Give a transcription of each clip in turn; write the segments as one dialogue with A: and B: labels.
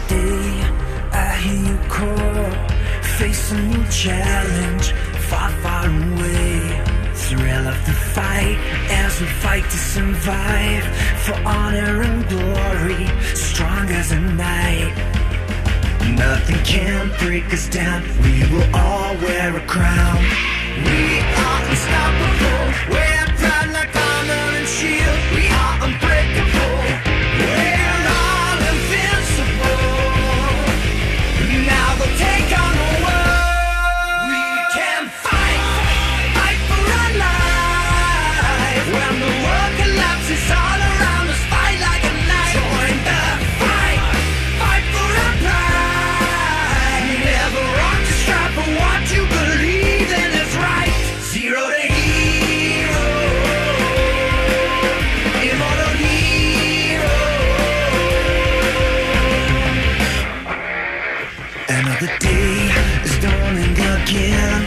A: day I hear you call, face a new challenge, far, far away. Thrill of the fight as we fight to survive, for honor and glory, strong as a night. Nothing can break us down, we will all wear a crown. We are unstoppable, we're proud like honor and shield. We are unbreakable, we're all invincible. Now they'll take on the world. We can fight, fight for our lives. When the world collapses all around us, fight like a knight. Join the fight, fight for our pride. Never want to strive for what you believe in is right. Zero to hero, immortal hero. Another day is dawning again.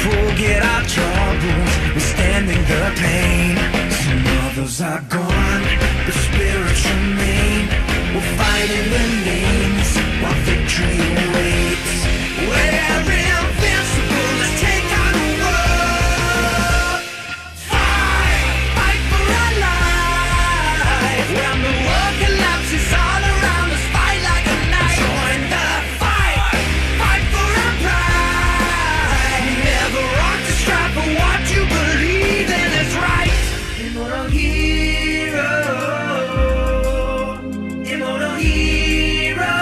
A: Forget our troubles, we're standing the pain. Some others are gone, but spirits remain. We're fighting the names while victory awaits. We're invincible, let's take on the world. Fight, fight for our lives. When the world collapses all around us, fight like a knight. Join the fight, fight for our pride. Never want to strive for what you believe in is right. Immortal hero, immortal hero.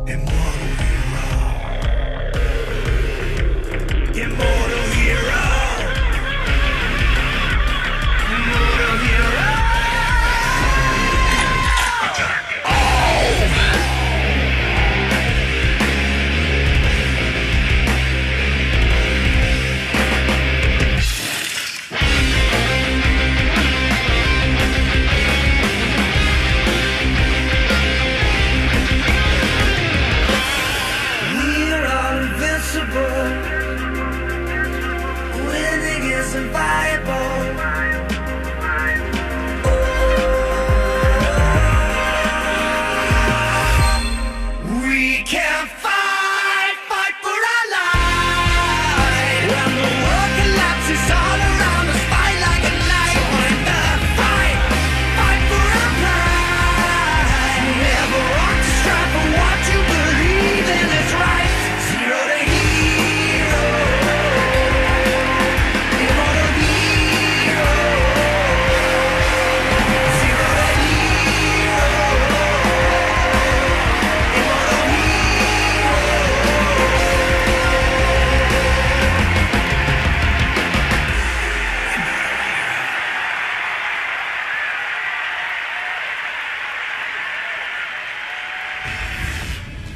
A: Immortal hero, immortal hero, immortal hero. We're all invincible. Winning isn't viable. We can fight, fight for our lives. When the world collapses all around us, fight like a knight. Join the fight, fight for our pride. Never want to strive for what you believe in is right. Zero to hero, immortal hero. Zero to hero, immortal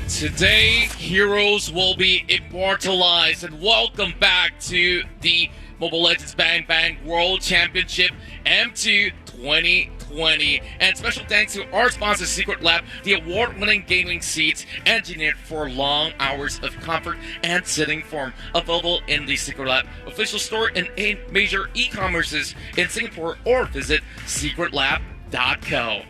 B: Today, heroes will be immortalized, and welcome back to the Mobile Legends BangBang World Championship M2 2020. And special thanks to our sponsor, Secret Lab, the award-winning gaming seats engineered for long hours of comfort and sitting form. Available in the Secret Lab official store in 8 major e-commerces in Singapore, or visit secretlab.co.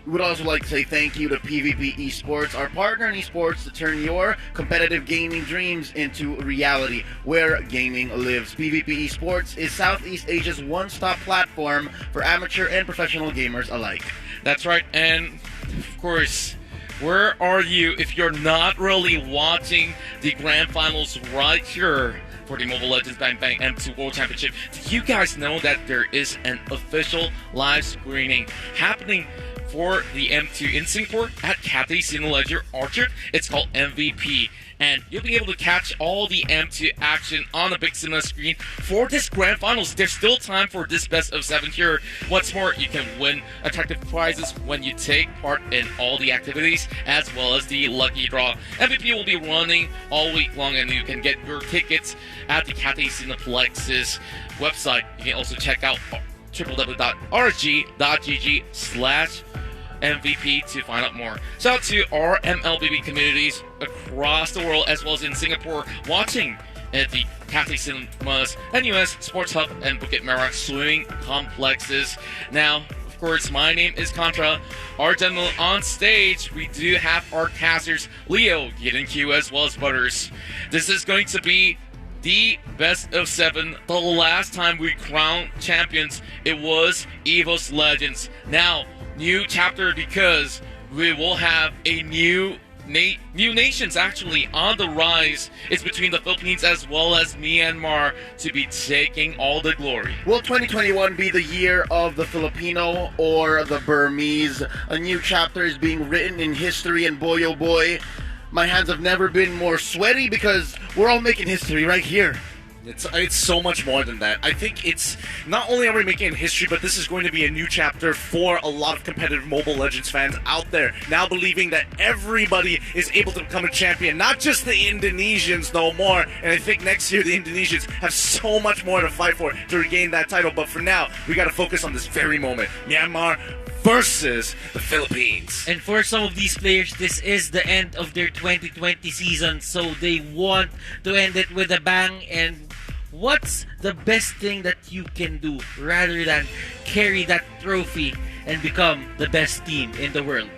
C: We would also like to say thank you to PvP Esports, our partner in esports to turn your competitive gaming dreams into reality, where gaming lives. PvP Esports is Southeast Asia's one-stop platform for amateur and professional gamers alike.
B: That's right, and of course, where are you if you're not really watching the grand finals right here for the Mobile Legends BangBang M2 World Championship? Do you guys know that there is an official live screening happening for the M2 in Singapore at Cathay Cineleisure Orchard? It's called MVP. And you'll be able to catch all the M2 action on the big cinema screen for this grand finals. There's still time for this best of 7 here. What's more, you can win attractive prizes when you take part in all the activities, as well as the lucky draw. MVP will be running all week long, and you can get your tickets at the Cathay Cineplex's website. You can also check out www.rg.gg/MVP to find out more. Shout out to our MLBB communities across the world, as well as in Singapore, watching at the Cathay Cinemas and US Sports Hub and Bukit Merah swimming complexes. Now, of course, my name is Contra. Our gentlemen on stage, we do have our casters, Leo, Gideon Q, as well as Butters. This is going to be the best of 7. The last time we crowned champions, it was EVOS Legends. Now, new chapter because we will have a new nations actually on the rise. It's between the Philippines as well as Myanmar to be taking all the glory.
C: Will 2021 be the year of the Filipino or the Burmese? A new chapter is being written in history, and boy oh boy, my hands have never been more sweaty because we're all making history right here.
D: It's so much more than that. I think it's not only are we making history, but this is going to be a new chapter for a lot of competitive Mobile Legends fans out there, now believing that everybody is able to become a champion, not just the Indonesians no more. And I think next year the Indonesians have so much more to fight for to regain that title. But for now, we got to focus on this very moment. Myanmar versus the Philippines.
E: And for some of these players, this is the end of their 2020 season, so they want to end it with a bang. And what's the best thing that you can do rather than carry that trophy and become the best team in the world?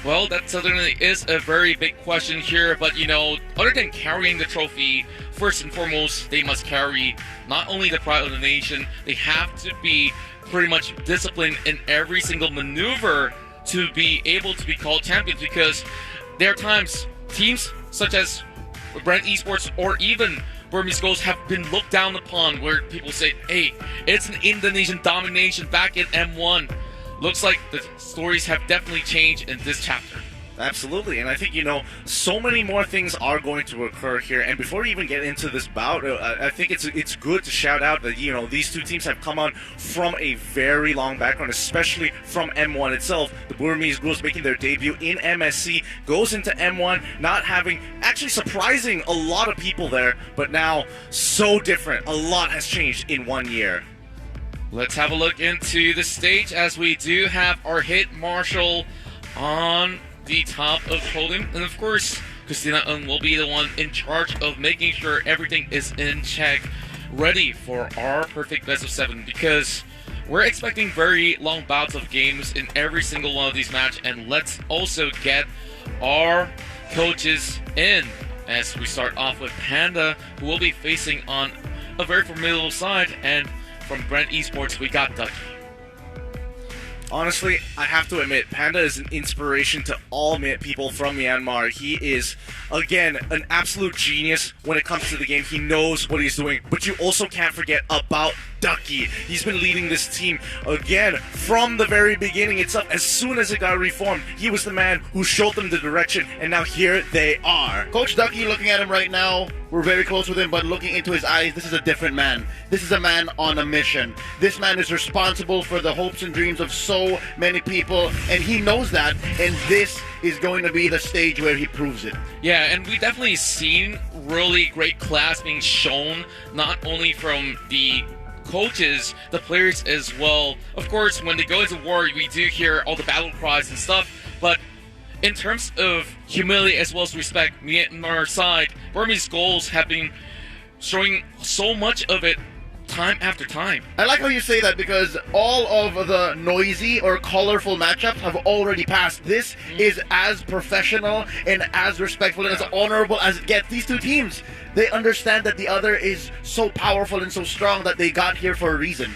B: Well, that certainly is a very big question here, but you know, other than carrying the trophy, first and foremost, they must carry not only the pride of the nation, they have to be pretty much disciplined in every single maneuver to be able to be called champions, because there are times teams such as Brand Esports or even Burmese Ghosts have been looked down upon, where people say, hey, it's an Indonesian domination back in M1. Looks like the stories have definitely changed in this chapter.
D: Absolutely, and I think, you know, so many more things are going to occur here. And before we even get into this bout, I think it's good to shout out that, you know, these two teams have come on from a very long background, especially from M1 itself. The Burmese Ghouls making their debut in MSC, goes into M1, not having, actually surprising a lot of people there, but now so different. A lot has changed in 1 year.
B: Let's have a look into the stage as we do have our hit marshal on the top of the podium, and of course Christina Ng will be the one in charge of making sure everything is in check, ready for our perfect best of 7, because we're expecting very long bouts of games in every single one of these matches. And let's also get our coaches in as we start off with Panda, who will be facing on a very formidable side, and from Brand Esports we got Ducky.
D: Honestly, I have to admit, Panda is an inspiration to all people from Myanmar. He is, again, an absolute genius when it comes to the game. He knows what he's doing, but you also can't forget about Ducky. He's been leading this team, again, from the very beginning itself. As soon as it got reformed, he was the man who showed them the direction, and now here they are.
C: Coach Ducky, looking at him right now, we're very close with him, but looking into his eyes, this is a different man. This is a man on a mission. This man is responsible for the hopes and dreams of so many people, and he knows that, and this is going to be the stage where he proves it.
B: Yeah, and we definitely seen really great class being shown, not only from the coaches, the players as well. Of course, when they go into war, we do hear all the battle cries and stuff, but in terms of humility as well as respect, Myanmar side, Burmese goals have been showing so much of it time after time.
C: I like how you say that, because all of the noisy or colorful matchups have already passed. This is as professional and as respectful and as honorable as it gets. These two teams, they understand that the other is so powerful and so strong that they got here for a reason.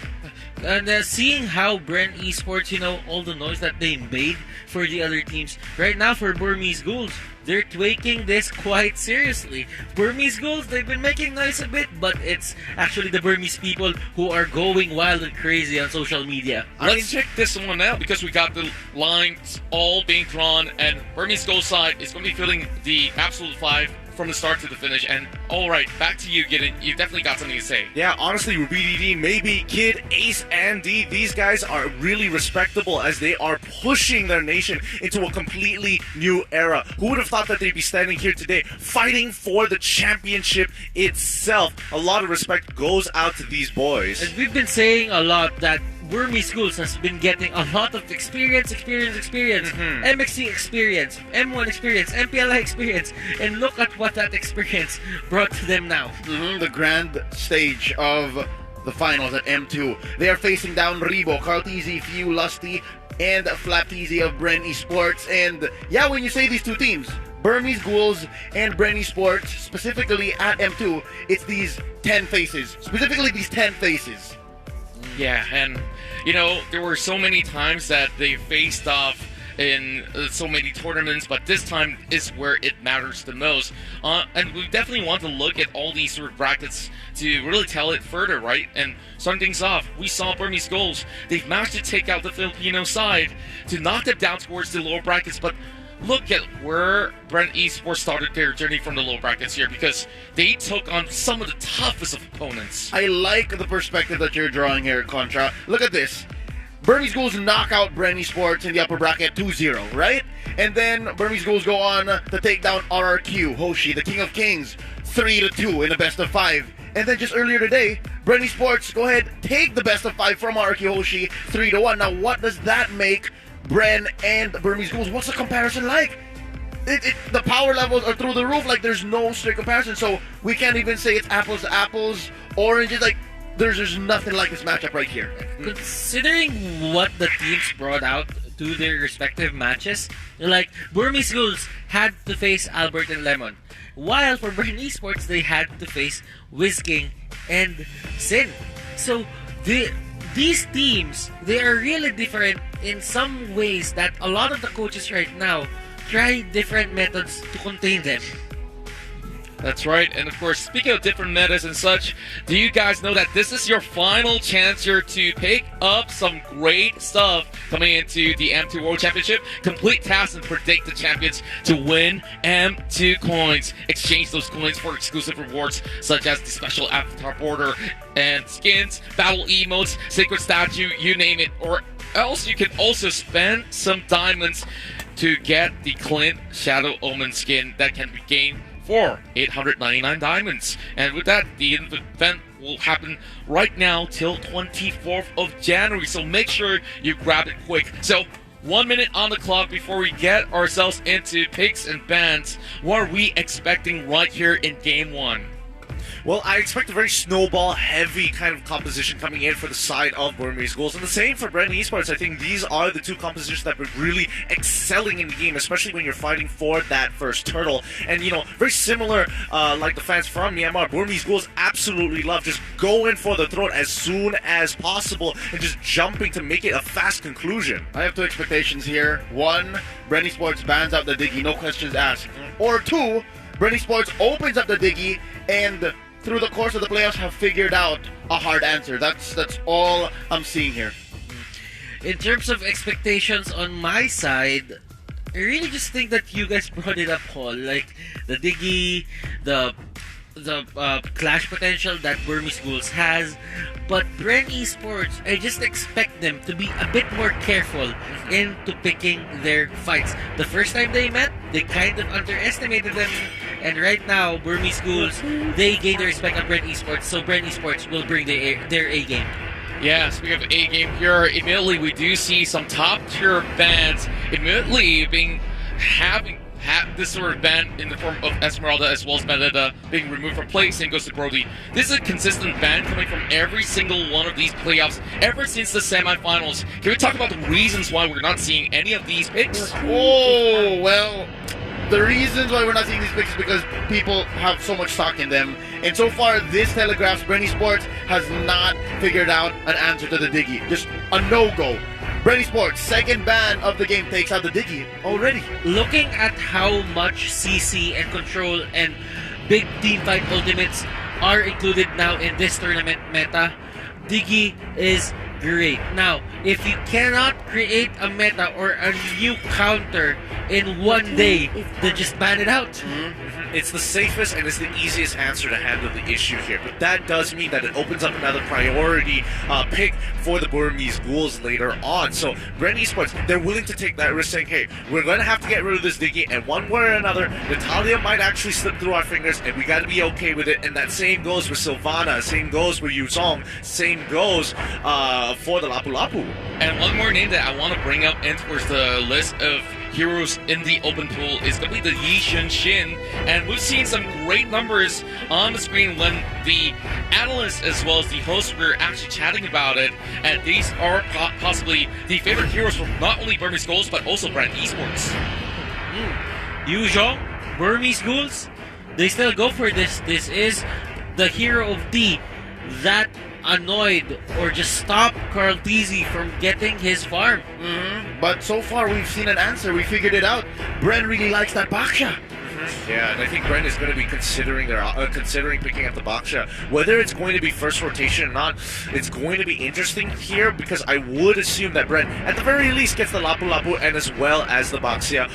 E: And seeing how Brand Esports, you know, all the noise that they made for the other teams, right now for Burmese Ghouls, they're taking this quite seriously. Burmese Ghouls, they've been making noise a bit, but it's actually the Burmese people who are going wild and crazy on social media.
B: Let's check this one out, because we got the lines all being drawn, and Burmese Gold side is going to be feeling the absolute 5 from the start to the finish. And alright, back to you, Gideon. You definitely got something to say.
D: Yeah, honestly, BDD, maybe Kid, Ace, and D, these guys are really respectable as they are pushing their nation into a completely new era. Who would have thought thought that they'd be standing here today fighting for the championship itself. A lot of respect goes out to these boys.
E: And we've been saying a lot that Burmese Schools has been getting a lot of experience. MXC experience, M1 experience, MPLI experience. And look at what that experience brought to them now.
C: The grand stage of the finals at M2. They are facing down Rebo, Carl TZ, Few, Lusty, and Flap TZ of Bren Esports. And yeah, when you say these two teams, Burmese Ghouls and Bren Esports, specifically at M2, it's these 10 faces. Specifically these 10 faces.
B: Yeah, and you know, there were so many times that they faced off in so many tournaments, but this time is where it matters the most. And we definitely want to look at all these sort of brackets to really tell it further, right? And starting things off, we saw Burmese Goals. They've managed to take out the Filipino side to knock them down towards the lower brackets, but look at where Brent Esports started their journey from the lower brackets here, because they took on some of the toughest of opponents.
C: I like the perspective that you're drawing here, Contra. Look at this. Burmese Ghouls knock out Bren Esports in the upper bracket 2-0, right? And then Burmese Ghouls go on to take down RRQ, Hoshi, the King of Kings, 3-2 in the best of 5. And then just earlier today, Bren Esports go ahead, take the best of 5 from RRQ Hoshi, 3-1. Now what does that make Bren and Burmese Ghouls? What's the comparison like? The power levels are through the roof, like there's no straight comparison. So we can't even say it's apples to apples, oranges, like there's nothing like this matchup right here.
E: Considering what the teams brought out to their respective matches, like Burmese Ghouls had to face Albert and Lemon, while for Bren Esports they had to face WizKing and Sin. So these teams, they are really different in some ways that a lot of the coaches right now try different methods to contain them.
B: That's right, and of course, speaking of different metas and such, do you guys know that this is your final chance here to pick up some great stuff coming into the M2 World Championship? Complete tasks and predict the champions to win M2 coins. Exchange those coins for exclusive rewards such as the special avatar border and skins, battle emotes, sacred statue, you name it. Or else you can also spend some diamonds to get the Clint Shadow Omen skin that can be gained for 899 diamonds. And with that, the event will happen right now till 24th of January. So make sure you grab it quick. So 1 minute on the clock before we get ourselves into picks and bans. What are we expecting right here in Game 1?
D: Well, I expect a very snowball-heavy kind of composition coming in for the side of Burmese Ghouls. And the same for Bren Esports. I think these are the two compositions that are really excelling in the game, especially when you're fighting for that first turtle. And, you know, very similar, like the fans from Myanmar, Burmese Ghouls absolutely love just going for the throat as soon as possible and just jumping to make it a fast conclusion.
C: I have two expectations here. One, Bren Esports bans out the Diggy, no questions asked. Or two, Bren Esports opens up the Diggy and through the course of the playoffs have figured out a hard answer. That's all I'm seeing here.
E: In terms of expectations on my side, I really just think that you guys brought it up, Paul. Like the Diggy, the clash potential that Burmese Ghouls has. But Bren Esports, I just expect them to be a bit more careful into picking their fights. The first time they met, they kind of underestimated them. And right now, Burmese Ghouls, they gain the respect of Bren Esports. So Bren Esports will bring their A game.
B: Yeah, speaking of A game here, immediately we do see some top tier bands immediately having this sort of ban in the form of Esmeralda as well as Melida being removed from play. Same goes to Brody. This is a consistent ban coming from every single one of these playoffs ever since the semifinals. Can we talk about the reasons why we're not seeing any of these picks?
C: Oh, well, the reasons why we're not seeing these picks is because people have so much stock in them. And so far, this telegraphs Bren Esports has not figured out an answer to the Diggy. Just a no-go. Bren Esports, second ban of the game, takes out the Diggy already.
E: Looking at how much CC and Control and big team fight ultimates are included now in this tournament meta, Diggy is great. Now, if you cannot create a meta or a new counter in one day, then just ban it out.
D: It's the safest and it's the easiest answer to handle the issue here. But that does mean that it opens up another priority pick for the Burmese Ghouls later on. So Brent Esports, they're willing to take that risk saying, hey, we're going to have to get rid of this Diggy, and one way or another, Natalia might actually slip through our fingers, and we got to be okay with it. And that same goes with Sylvana, same goes with Yuzong, same goes for the Lapu Lapu.
B: And one more name that I want to bring up in towards the list of heroes in the open pool is going to be the Yi Shin Shin, and we've seen some great numbers on the screen when the analysts as well as the hosts were actually chatting about it, and these are possibly the favorite heroes from not only Burmese Ghouls but also Brand Esports.
E: Yuzhong, Burmese Ghouls, they still go for this. This is the hero of D that annoyed or just stopped Carl Teasy from getting his farm.
C: But so far, we've seen an answer. We figured it out. Bren really likes that Baksha.
D: Yeah, and I think Brent is going to be considering picking up the Baksha. Whether it's going to be first rotation or not, it's going to be interesting here because I would assume that Brent, at the very least, gets the Lapu Lapu and as well as the Baksha,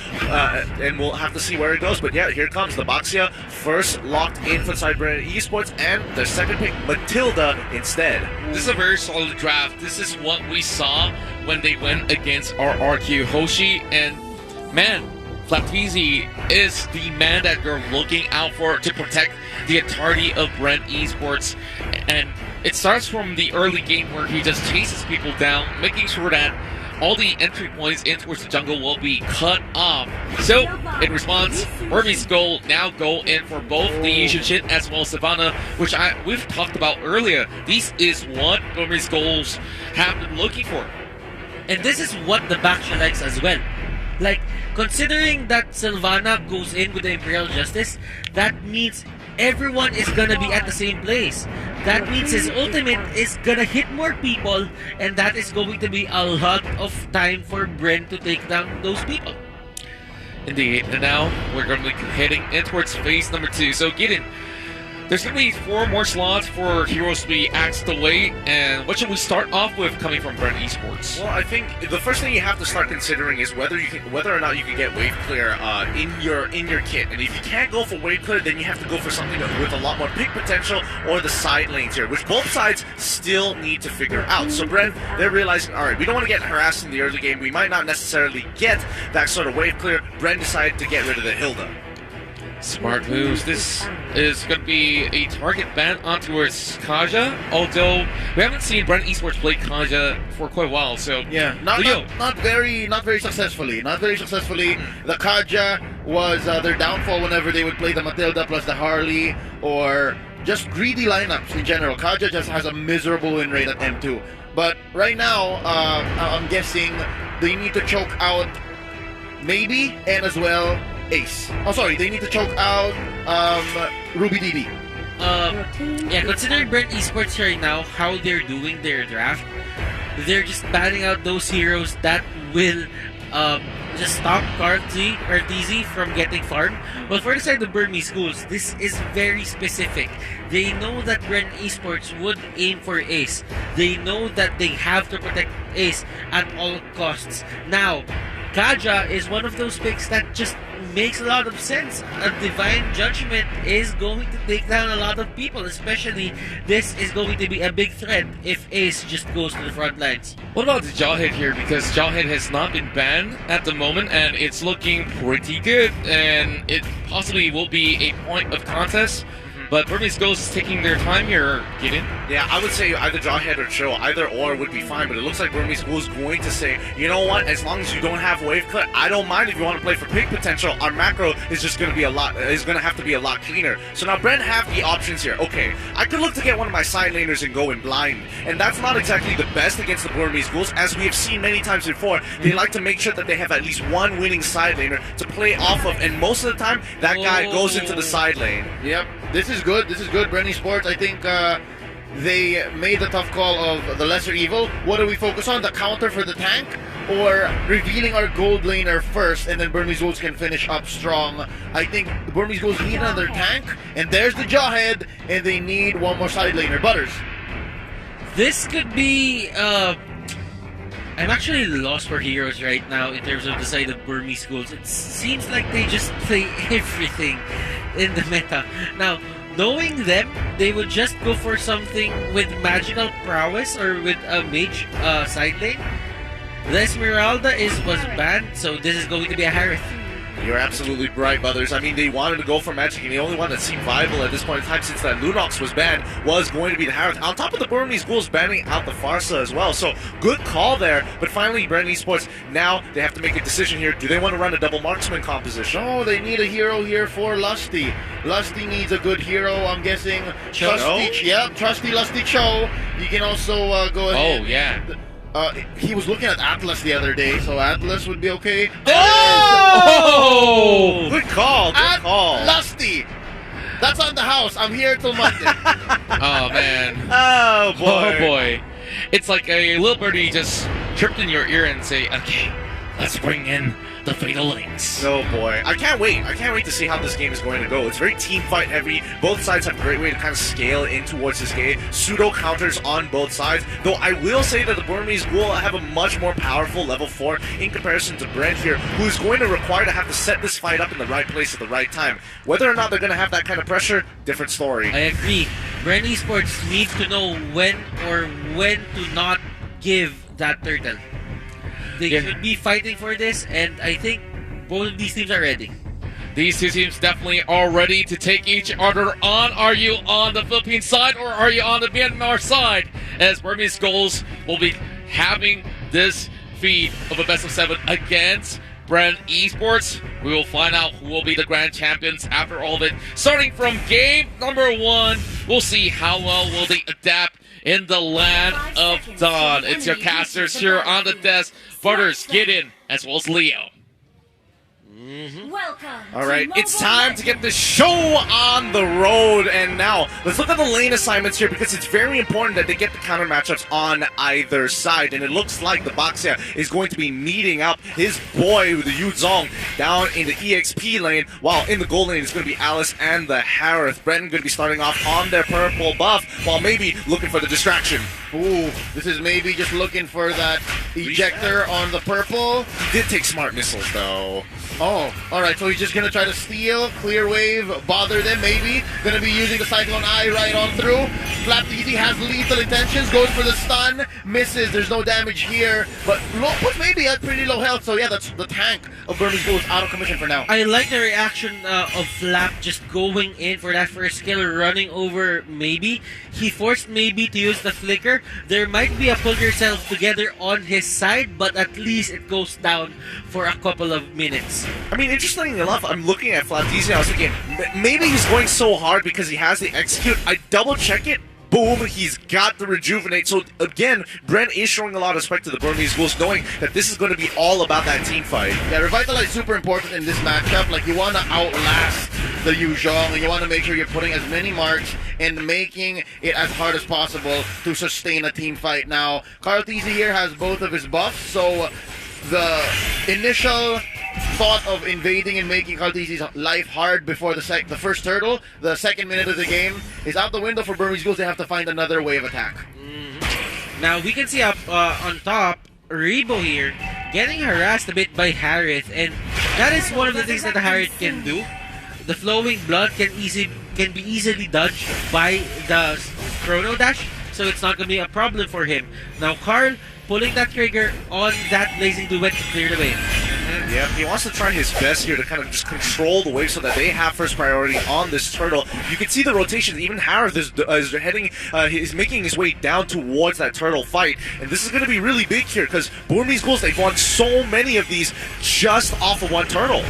D: and we'll have to see where it goes. But yeah, here comes the Baksha, first locked in for side Brent Esports, and their second pick, Matilda, instead.
B: This is a very solid draft. This is what we saw when they went against our RQ Hoshi, and man, Flapteezy is the man that you're looking out for to protect the entirety of Brent Esports. And it starts from the early game where he just chases people down, making sure that all the entry points in towards the jungle will be cut off. So, in response, Burmese Goal now go in for both the Yishin as well as Savannah, which we've talked about earlier. This is what Burmese Goals have been looking for.
E: And this is what the Baksha likes as well. Like, considering that Sylvana goes in with the Imperial Justice, that means everyone is gonna be at the same place. That means his ultimate is gonna hit more people, and that is going to be a lot of time for Bren to take down those people.
B: Indeed, and now we're going to be heading in towards phase number 2. So get in. There's going to be 4 more slots for heroes to be axed away, and what should we start off with coming from Brent Esports?
D: Well, I think the first thing you have to start considering is whether or not you can get wave clear in your kit. And if you can't go for wave clear, then you have to go for something with a lot more pick potential or the side lanes here, which both sides still need to figure out. So Brent, they're realizing, all right, we don't want to get harassed in the early game. We might not necessarily get that sort of wave clear. Brent decided to get rid of the Hilda.
B: Smart moves. This is going to be a target ban onto Kaja, although we haven't seen Brent Esports play Kaja for quite a while, so...
C: Yeah, not very successfully. Not very successfully. The Kaja was their downfall whenever they would play the Matilda plus the Harley, or just greedy lineups in general. Kaja just has a miserable win rate at M2. But right now, I'm guessing they need to choke out maybe, and as well, Ace. Oh, sorry, they need to choke out Ruby DD.
E: Yeah, considering Brent Esports right now, how they're doing their draft, they're just banning out those heroes that will just stop Kartzi from getting farmed. But for the side of Burmese Schools, this is very specific. They know that Brent Esports would aim for Ace. They know that they have to protect Ace at all costs. Now, Kaja is one of those picks that just makes a lot of sense. A Divine Judgment is going to take down a lot of people, especially this is going to be a big threat if Ace just goes to the front lines.
B: What about the Jawhead here? Because Jawhead has not been banned at the moment, and it's looking pretty good, and it possibly will be a point of contest. But Burmese Ghost is taking their time here, Gideon.
D: Yeah, I would say either Jawhead or Chill, either or would be fine, but it looks like Burmese Ghost is going to say, you know what, as long as you don't have wave clear, I don't mind if you want to play for pick potential. Our macro is just going to be have to be a lot cleaner. So now Brent have the options here. Okay, I could look to get one of my side laners and go in blind, and that's not exactly the best against the Burmese Ghost, as we have seen many times before. They like to make sure that they have at least one winning side laner to play off of, and most of the time, that guy goes into the side lane.
C: Yep. This is good. This is good. Brent Esports, I think they made the tough call of the lesser evil. What do we focus on? The counter for the tank? Or revealing our gold laner first, and then Burmese Wolves can finish up strong? I think the Burmese Wolves need another tank, and there's the Jawhead, and they need one more side laner. Butters.
E: This could be. I'm actually lost for heroes right now in terms of the side of Burmese schools. It seems like they just play everything in the meta. Now, knowing them, they would just go for something with magical prowess or with a mage side lane. The Esmeralda was banned, so this is going to be a Harith.
D: You're absolutely right, brothers. I mean, they wanted to go for Magic, and the only one that seemed viable at this point in time since that Lunox was banned was going to be the Harith. On top of the Burmese Ghouls banning out the Farsa as well. So, good call there. But finally, Brand Esports, now they have to make a decision here. Do they want to run a double marksman composition?
C: No, they need a hero here for Lusty. Lusty needs a good hero, I'm guessing. Trusty Lusty Cho. You can also go ahead.
B: Oh, yeah.
C: He was looking at Atlas the other day, so Atlas would be okay.
B: Oh!
D: Good call, good call.
C: Lusty! That's on the house. I'm here till Monday.
B: Oh, man.
D: Oh, boy.
B: Oh, boy. It's like a little birdie just chirped in your ear and say, okay, let's bring in the Fatal Links.
D: Oh boy, I can't wait. I can't wait to see how this game is going to go. It's very team fight heavy. Both sides have a great way to kind of scale in towards this game. Pseudo counters on both sides. Though I will say that the Burmese will have a much more powerful level 4 in comparison to Brent here, who is going to require to have to set this fight up in the right place at the right time. Whether or not they're going to have that kind of pressure, different story.
E: I agree. Brand Esports needs to know when to not give that turtle. They should be fighting for this, and I think both of these teams are ready.
B: These two teams definitely are ready to take each other on. Are you on the Philippine side or are you on the Myanmar side? As Burmese Skulls will be having this feed of a best of 7 against Brand Esports. We will find out who will be the grand champions after all of it. Starting from game number 1, we'll see how well will they adapt in the land of Dawn. It's your casters here on the desk. Butters, get in, as well as Leo.
F: Welcome.
D: All right, it's time to get the show on the road. And now, let's look at the lane assignments here because it's very important that they get the counter matchups on either side. And it looks like the Baxia is going to be meeting up his boy, the Yu Zong, down in the EXP lane, while in the gold lane it's going to be Alice and the Harith. Brenton going to be starting off on their purple buff, while maybe looking for the distraction.
C: Ooh, this is maybe just looking for that ejector on the purple.
D: He did take smart missiles, though.
C: Oh, alright, so he's just going to try to steal, clear wave, bother them maybe. Going to be using the Cyclone Eye right on through. Flap Easy has lethal intentions, goes for the stun, misses, there's no damage here. But maybe at pretty low health, so yeah, that's the tank of Burmese Ghouls out of commission for now.
E: I like the reaction of Flap just going in for that first kill, running over maybe. He forced maybe to use the flicker. There might be a pull yourself together on his side, but at least it goes down for a couple of minutes.
D: I mean, interestingly enough, I'm looking at Flaptizi and I was thinking, maybe he's going so hard because he has the execute. I double check it. Boom, he's got the rejuvenate. So again, Brent is showing a lot of respect to the Burmese Ghouls, knowing that this is going to be all about that team fight.
C: Yeah, Revitalize is super important in this matchup. Like, you want to outlast the Yu Zhong, and you want to make sure you're putting as many marks and making it as hard as possible to sustain a team fight. Now, Carl Tizi here has both of his buffs, so the initial thought of invading and making Kaltizi's life hard before the first turtle, the second minute of the game, is out the window for Burmese Ghouls. They have to find another way of attack.
E: Now, we can see up on top, Rebo here, getting harassed a bit by Harith, and that is one of the things that the Harith can do. The flowing blood can be easily dodged by the Chrono Dash, so it's not going to be a problem for him. Now, Carl pulling that trigger on that Blazing Duet to clear the way.
D: Yeah, he wants to try his best here to kind of just control the wave so that they have first priority on this turtle. You can see the rotation. Even Harith is heading, is making his way down towards that turtle fight. And this is going to be really big here because Burmese Ghouls, they've won so many of these just off of one turtle.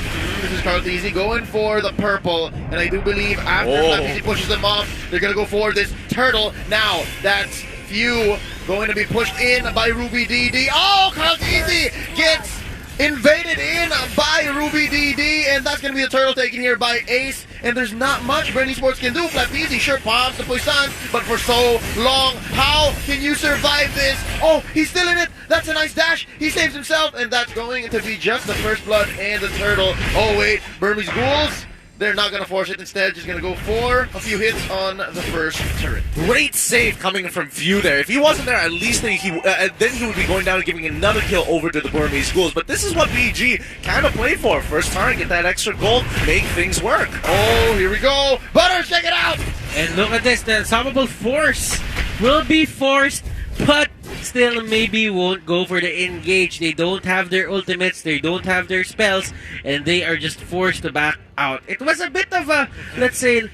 C: This is Kaltizi going for the purple, and I do believe after Kaltizi pushes them off, they're going to go for this turtle. Now, that's Few going to be pushed in by Ruby DD. Oh, Kaltizi gets invaded in by Ruby DD, and that's going to be the turtle taken here by Ace, and there's not much Brand Esports can do. Flaptizi sure pops the Poison, but for so long, how can you survive this? Oh, he's still in it. That's a nice dash. He saves himself, and that's going to be just the first blood and the turtle. Oh wait, Burmese Ghouls they're not going to force it. Instead, just going to go for a few hits on the first turret.
D: Great save coming from View there. If he wasn't there, at least then he would be going down and giving another kill over to the Burmese Ghouls. But this is what BG kind of play for. First turn, get that extra gold, make things work.
C: Oh, here we go. Butters, check it out.
E: And look at this, the unstoppable force will be forced, but still maybe won't go for the engage. They don't have their ultimates, they don't have their spells, and they are just forced to back out. It was a bit of a, let's say,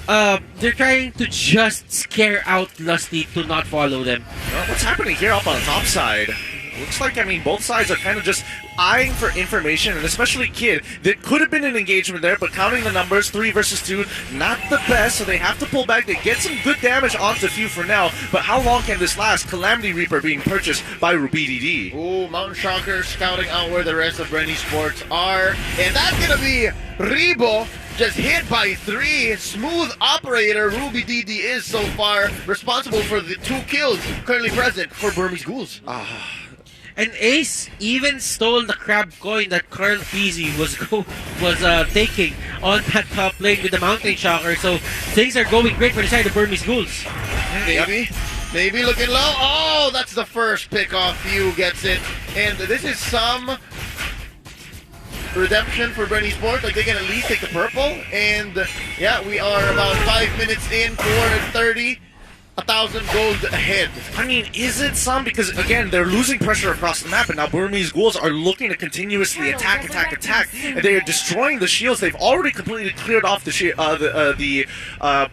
E: they're trying to just scare out Lusty to not follow them.
D: Well, what's happening here up on the top side? Looks like, I mean, both sides are kind of just eyeing for information, and especially Kid. There could have been an engagement there, but counting the numbers, 3 versus 2, not the best, so they have to pull back. They get some good damage onto Few for now, but how long can this last? Calamity Reaper being purchased by Ruby DD.
C: Ooh, Mountain Shocker scouting out where the rest of Bren Esports are, and that's going to be Rebo. Just hit by 3. Smooth operator. Ruby DD is so far responsible for the 2 kills currently present for Burmese Ghouls.
E: And Ace even stole the crab coin that Carl Peasy was taking on that top lane with the Mountain Shocker. So things are going great for the side of Burmese Ghouls.
C: Maybe looking low. Oh, that's the first pick off. Few gets it. And this is some redemption for Bren Esports. Like, they can at least take the purple. And yeah, we are about 5 minutes in, 430. 1,000 gold ahead.
D: I mean, is it some? Because, again, they're losing pressure across the map, and now Burmese Ghouls are looking to continuously attack. And they are destroying the shields. They've already completely cleared off the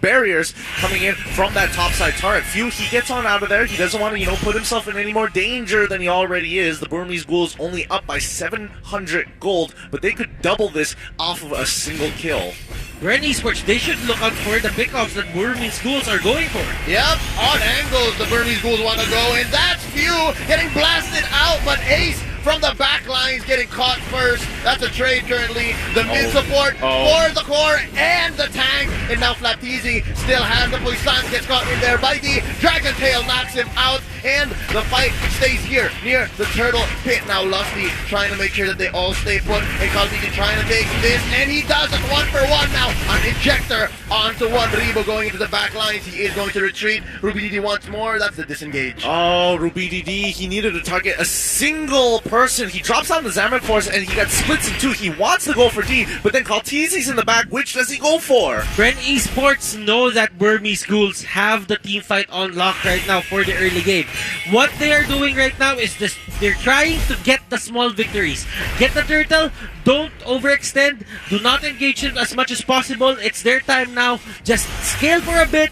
D: barriers coming in from that topside turret. Few, he gets on out of there. He doesn't want to, put himself in any more danger than he already is. The Burmese Ghouls only up by 700 gold, but they could double this off of a single kill.
E: Bren Esports, they should look out for the pickoffs that Burmese Ghouls are going for.
C: Yep, on angles the Burmese Ghouls want to go, and that's Few getting blasted out, but Ace from the back lines getting caught first. That's a trade currently. The mid support for the core and the tank, and now Flapteezy still has the Poisson, gets caught in there by the Dragon Tail, knocks him out, and the fight stays here near the turtle pit. Now Lusty trying to make sure that they all stay put, and Kaltiki trying to take this, and he does it 1 for 1 now. An injector onto one. Rebo going into the back lines. He is going to retreat. Ruby DD wants more. That's the disengage.
D: Oh, Ruby DD, he needed to target a single person. He drops down the Zaman Force and he got splits in 2. He wants to go for D, but then Kaltizi's in the back. Which does he go for?
E: Bren Esports know that Burmese Ghouls have the team fight on lock right now for the early game. What they are doing right now is this: they're trying to get the small victories. Get the turtle, don't overextend, do not engage him as much as possible. It's their time now. Just scale for a bit,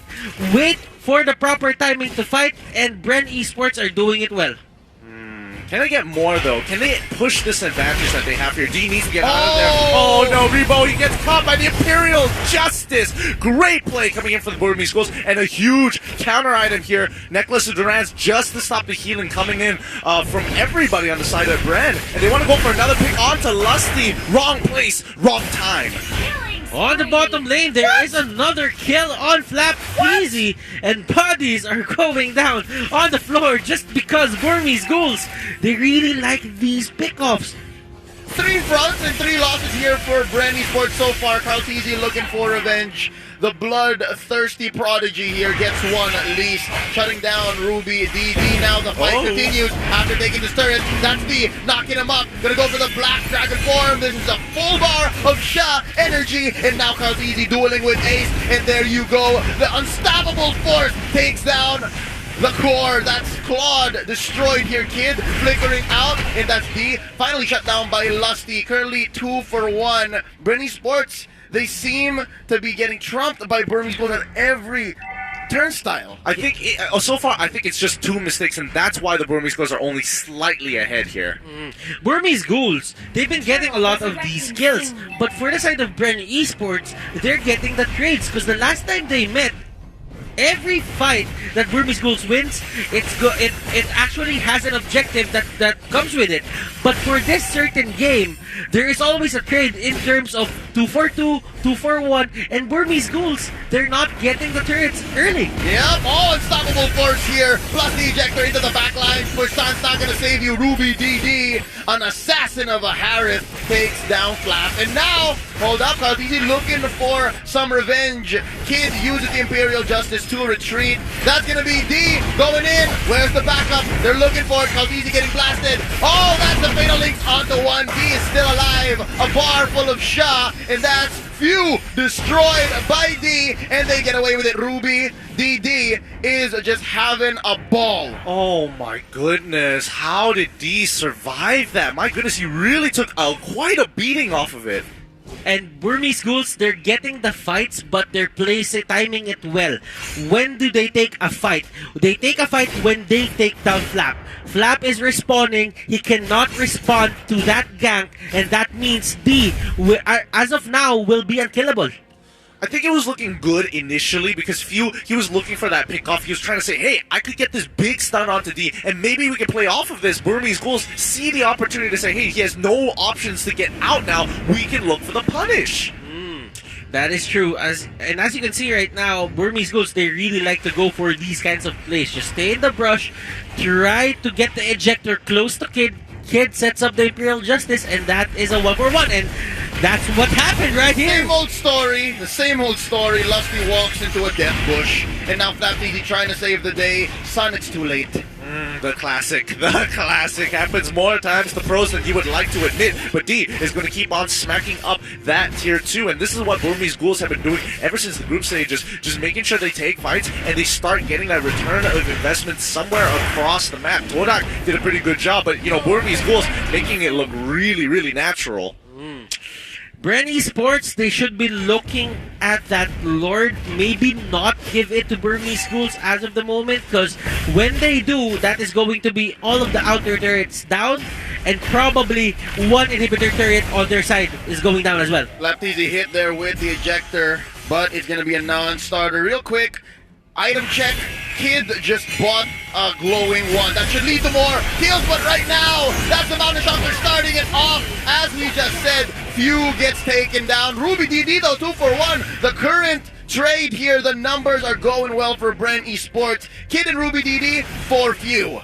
E: wait for the proper timing to fight, and Bren Esports are doing it well.
D: Can they get more, though? Can they push this advantage that they have here? D needs to get out of there. Oh, no, Rebo, he gets caught by the Imperial Justice. Great play coming in for the Burmese Ghouls, and a huge counter item here. Necklace of Durans just to stop the healing coming in from everybody on the side of Bren. And they want to go for another pick onto Lusty. Wrong place, wrong time.
E: On the bottom lane, there is another kill on Flapteezy, and bodies are going down on the floor just because Burmese Ghouls, they really like these pickoffs.
C: 3 fronts and 3 losses here for Bren Esports so far. Kaltizi looking for revenge. The bloodthirsty prodigy here gets one at least, shutting down Ruby DD. Now the fight continues after taking this turret. That's D knocking him up. Gonna go for the Black Dragon form. This is a full bar of Sha energy, and now Kaltizi dueling with Ace. And there you go. The unstoppable force takes down the core. That's Claude destroyed here, Kid flickering out, and that's D finally shut down by Lusty. Currently 2 for 1. Bren Esports, they seem to be getting trumped by Burmese Ghouls at every turnstile.
D: I think, so far, I think it's just 2 mistakes, and that's why the Burmese Ghouls are only slightly ahead here.
E: Burmese Ghouls, they've been getting a lot of these kills, but for the side of Bren Esports, they're getting the trades, because the last time they met, every fight that Burmese Ghouls wins, it actually has an objective that comes with it. But for this certain game, there is always a trade in terms of 2 for 2, 2 for 1, and Burmese Ghouls, they're not getting the turrets early.
C: Yep, all unstoppable force here. Plus the ejector into the back line. Pushsan's not gonna save you. Ruby DD, an assassin of a Harith, takes down Flap. And now, hold up, Caltisi looking for some revenge. Kid uses the Imperial Justice to retreat. That's gonna be D going in. Where's the backup? They're looking for it. Caltisi getting blasted. Oh, that's the Fatal Links onto one. D is still alive. A bar full of Shah, and that's few destroyed by D, and they get away with it. Ruby DD is just having a ball.
D: Oh my goodness, how did D survive that? My goodness, he really took quite a beating off of it.
E: And Burmese Ghouls, they're getting the fights, but they're timing it well. When do they take a fight? They take a fight when they take down Flap. Flap is respawning. He cannot respond to that gank, and that means D, as of now, will be unkillable.
D: I think it was looking good initially because he was looking for that pickoff. He was trying to say, hey, I could get this big stun onto D, and maybe we can play off of this. Burmese Ghouls see the opportunity to say, hey, he has no options to get out now. We can look for the punish.
E: That is true. As you can see right now, Burmese Ghouls, they really like to go for these kinds of plays. Just stay in the brush, try to get the ejector close to Kid. Kid sets up the Imperial Justice, and that is a 1-for-1. And that's what happened right here.
C: Same old story, the same old story. Lusty walks into a death bush, and now Flapteasy trying to save the day. Son, it's too late.
D: The classic happens more times to pros than you would like to admit, but D is going to keep on smacking up that tier 2, and this is what Burmese Ghouls have been doing ever since the group stages, just making sure they take fights and they start getting that return of investment somewhere across the map. Todak did a pretty good job, but Burmese Ghouls making it look really, really natural.
E: Bren Esports, they should be looking at that Lord, maybe not give it to Burmese Ghouls as of the moment, because when they do, that is going to be all of the outer turrets down, and probably one inhibitor turret on their side is going down as well.
C: Flapteasy hit there with the ejector, but it's going to be a non-starter. Real quick, item check. Kid just bought a glowing one. That should lead to more kills, but right now, that's the Mountain Shock. They're starting it off. As we just said, Few gets taken down. Ruby DD though, 2-for-1. The current trade here, the numbers are going well for Bren Esports. Kid and Ruby DD for Few.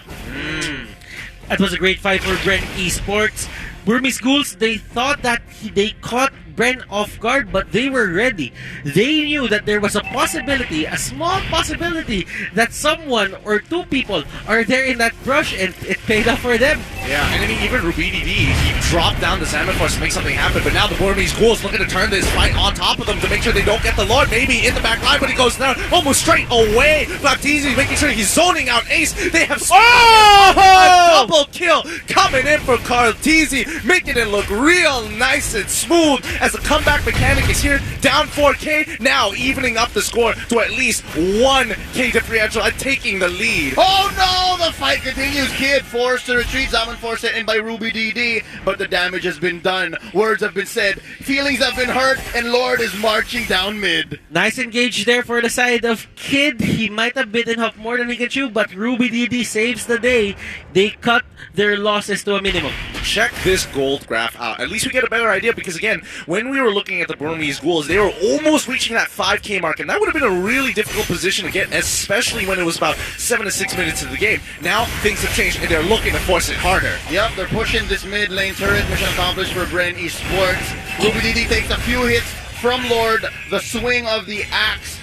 E: That was a great fight for Bren Esports. Burmese Ghouls, they thought that they caught Bren off guard, but they were ready. They knew that there was a possibility, a small possibility, that someone or two people are there in that brush, and it paid off for them.
D: Yeah, and I mean, even Rubini D, he dropped down the Salmon Force to make something happen, but now the Burmese Ghouls looking to turn this fight on top of them to make sure they don't get the Lord, maybe in the back line, but he goes down almost straight away. Baptiste making sure he's zoning out Ace. They have a double kill coming in for Carlteasy, making it look real nice and smooth as the comeback mechanic is here, down 4K, now evening up the score to at least 1K differential and taking the lead.
C: Oh no, the fight continues. Kid forced to retreat, Zaman forced it in by Ruby DD, but the damage has been done, words have been said, feelings have been hurt, and Lord is marching down mid.
E: Nice engage there for the side of Kid. He might have bitten off more than he can chew, but Ruby DD saves the day. They cut their losses to a minimum.
D: Check this gold graph out. At least we get a better idea, because again, when we were looking at the Burmese Ghouls, they were almost reaching that 5K mark, and that would have been a really difficult position to get, especially when it was about 7 to 6 minutes of the game. Now, things have changed, and they're looking to force it harder.
C: Yep, they're pushing this mid lane turret. Mission accomplished for Bren Esports. Ruby DD takes a few hits from Lord. The swing of the axe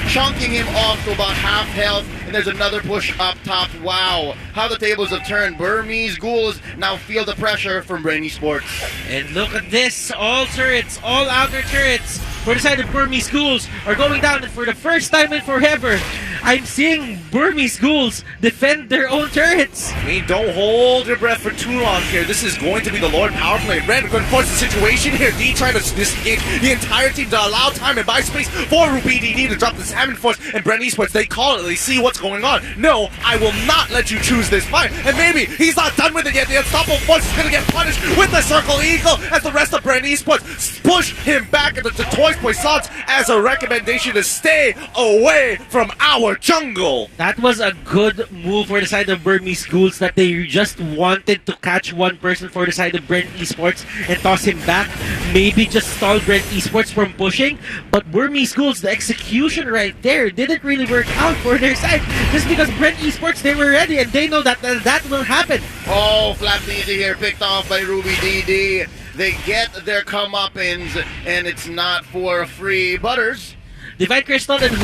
C: chunking him off to about half health, and there's another push up top. Wow, how the tables have turned. Burmese Ghouls now feel the pressure from Bren Esports.
E: And look at this, all turrets, all outer turrets for the side of Burmese Ghouls are going down, and for the first time in forever, I'm seeing Burmese Ghouls defend their own turrets.
D: I mean, don't hold your breath for too long here. This is going to be the Lord power play. Red going to force the situation here. D trying to disengage the entire team to allow time and buy space for Ruby DD to drop the Salmon Force, and Bren Esports, they call it, they see what's going on. No, I will not let you choose this fight. And maybe he's not done with it yet. The Unstoppable Force is going to get punished with the Circle Eagle as the rest of Bren Esports push him back into the Toys Poissons as a recommendation to stay away from our jungle.
E: That was a good move for the side of Burmese Schools, that they just wanted to catch one person for the side of Brent Esports and toss him back. Maybe just stall Brent Esports from pushing. But Burmese Schools, the execution right there didn't really work out for their side. Just because Brent Esports, they were ready and they know that that will happen.
C: Oh, Flap Easy here, picked off by Ruby DD. They get their comeuppance, and it's not for free. Butters.
E: Divine Crystal and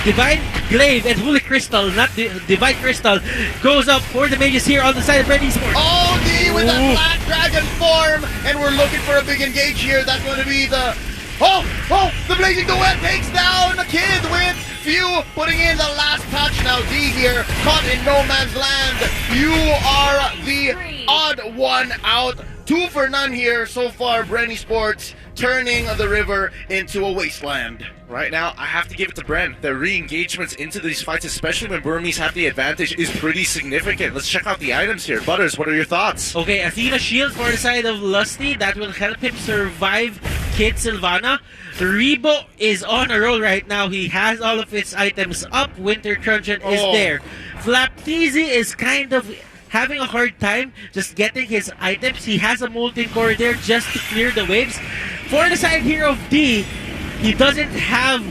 E: Divine Glaive and Holy Crystal, not Divine Crystal, goes up for the mages here on the side of Brent Esports.
C: Oh, D with that Black Dragon form, and we're looking for a big engage here. That's going to be the... the Blazing Duet takes down the kid with Few, putting in the last touch. Now D here, caught in no man's land. You are the odd one out. 2 for none here so far. Bren Esports turning the river into a wasteland.
D: Right now, I have to give it to Bren. The re-engagements into these fights, especially when Burmese have the advantage, is pretty significant. Let's check out the items here. Butters, what are your thoughts?
E: Okay, Athena Shield for the side of Lusty. That will help him survive Kid Sylvana. Rebo is on a roll right now. He has all of his items up. Winter Truncheon is there. Flapteezy is kind of having a hard time just getting his items. He has a Molten Core there just to clear the waves. For the side here of D, he doesn't have,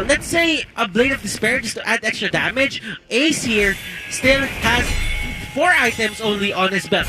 E: let's say, a Blade of Despair just to add extra damage. Ace here still has 4 items only on his belt.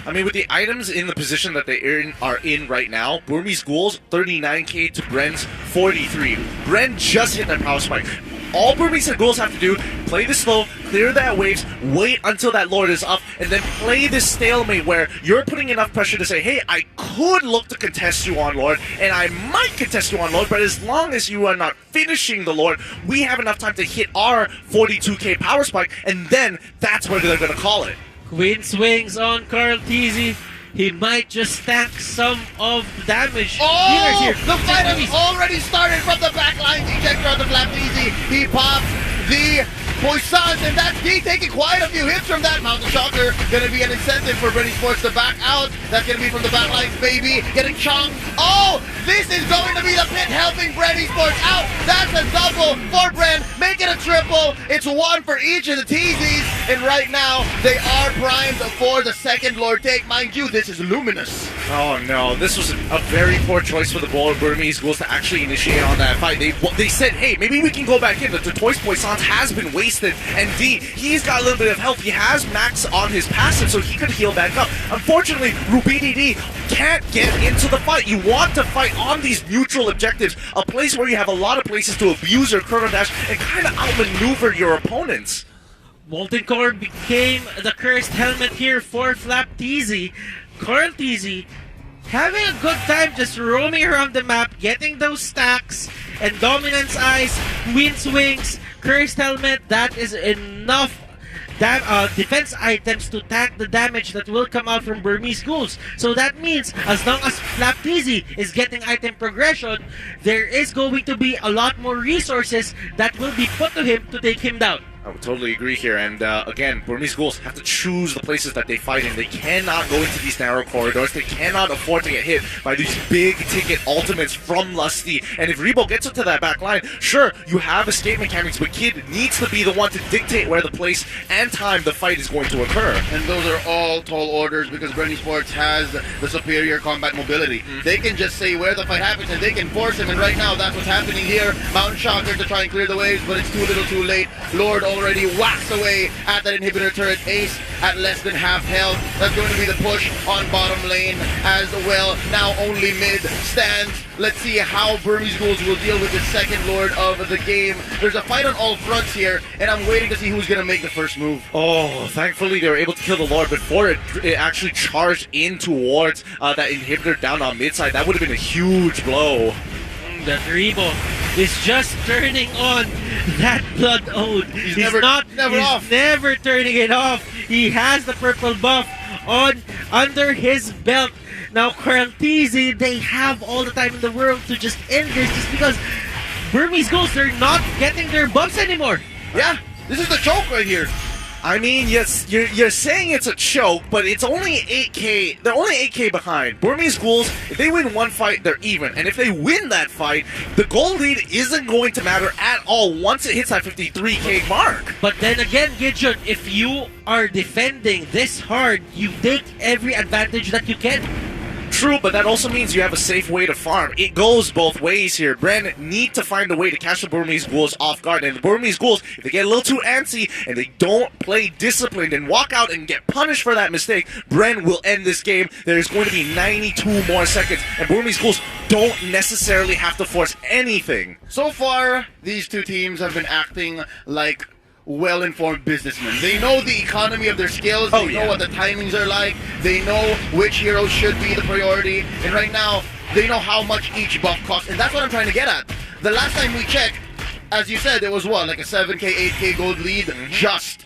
D: I mean, with the items in the position that they are in right now, Burmese Ghouls, 39k to Bren's 43. Bren just hit that power spike. All Burmese Ghouls have to do, play this slow, clear that waves, wait until that Lord is up, and then play this stalemate where you're putting enough pressure to say, hey, I could look to contest you on Lord, and I might contest you on Lord, but as long as you are not finishing the Lord, we have enough time to hit our 42k power spike, and then that's where they're going to call it.
E: Queen swings on Carl Teasy. He might just stack some of damage.
C: Here. The fight has already started from the back line. Ejector on the Flap Easy. He pops the Poissons, and that's D taking quite a few hits from that. Mountain Shocker going to be an incentive for Bren Esports to back out. That's going to be from the back lines, baby. Getting Chong. Oh, this is going to be the pit helping Bren Esports out. That's a double for Bren. Make it a triple. It's 1 for each of the TZs. And right now, they are primed for the second Lord take. Mind you, this is Luminous.
D: Oh no, this was a very poor choice for the Burmese Ghouls to actually initiate on that fight. They said, hey, maybe we can go back in. The Toys Poissons has been wasted, and D, he's got a little bit of health. He has max on his passive, so he could heal back up. Unfortunately, Rubini can't get into the fight. You want to fight on these neutral objectives, a place where you have a lot of places to abuse your Chrono Dash and kind of outmaneuver your opponents.
E: Molten Core became the cursed helmet here for Flap Teasy. Carl Teasy having a good time just roaming around the map, getting those stacks, and Dominance Eyes, Wind Swings, Cursed Helmet. That is enough defense items to tank the damage that will come out from Burmese Ghouls. So that means as long as Flapteezy is getting item progression, there is going to be a lot more resources that will be put to him to take him down.
D: I would totally agree here, and again, Burmese Ghouls have to choose the places that they fight in. They cannot go into these narrow corridors. They cannot afford to get hit by these big-ticket ultimates from Lusty. And if Rebo gets into that back line, sure, you have escape mechanics, but Kid needs to be the one to dictate where the place and time the fight is going to occur.
C: And those are all tall orders because Bren Esports has the superior combat mobility. They can just say where the fight happens and they can force him, and right now that's what's happening here. Mountain Shocker to try and clear the waves, but it's too little too late. Lord already whacks away at that inhibitor turret. Ace at less than half health. That's going to be the push on bottom lane as well. Now only mid stands. Let's see how Burmese Ghouls will deal with the second Lord of the game. There's a fight on all fronts here, and I'm waiting to see who's going to make the first move.
D: Oh, thankfully they were able to kill the Lord before it actually charged in towards that inhibitor down on mid side. That would have been a huge blow.
E: That Rebo is just turning on that Blood Ode. He's never turning it off. He has the purple buff on under his belt. Now Quarantizi, they have all the time in the world to just end this just because Burmese Ghouls are not getting their buffs anymore.
C: Yeah, this is the choke right here.
D: I mean, yes, you're saying it's a choke, but it's only 8K. They're only 8K behind. Burmese Ghouls, if they win one fight, they're even. And if they win that fight, the goal lead isn't going to matter at all once it hits that 53K mark.
E: But then again, Gideon, if you are defending this hard, you take every advantage that you can.
D: True, but that also means you have a safe way to farm. It goes both ways here. Bren need to find a way to catch the Burmese Ghouls off guard. And the Burmese Ghouls, if they get a little too antsy and they don't play disciplined and walk out and get punished for that mistake, Bren will end this game. There's going to be 92 more seconds, and Burmese Ghouls don't necessarily have to force anything.
C: So far, these two teams have been acting like well-informed businessmen. They know the economy of their skills. They know what the timings are like. They know which heroes should be the priority. And right now, they know how much each buff costs. And that's what I'm trying to get at. The last time we checked, as you said, it was what, like a 7K, 8K gold lead? Just.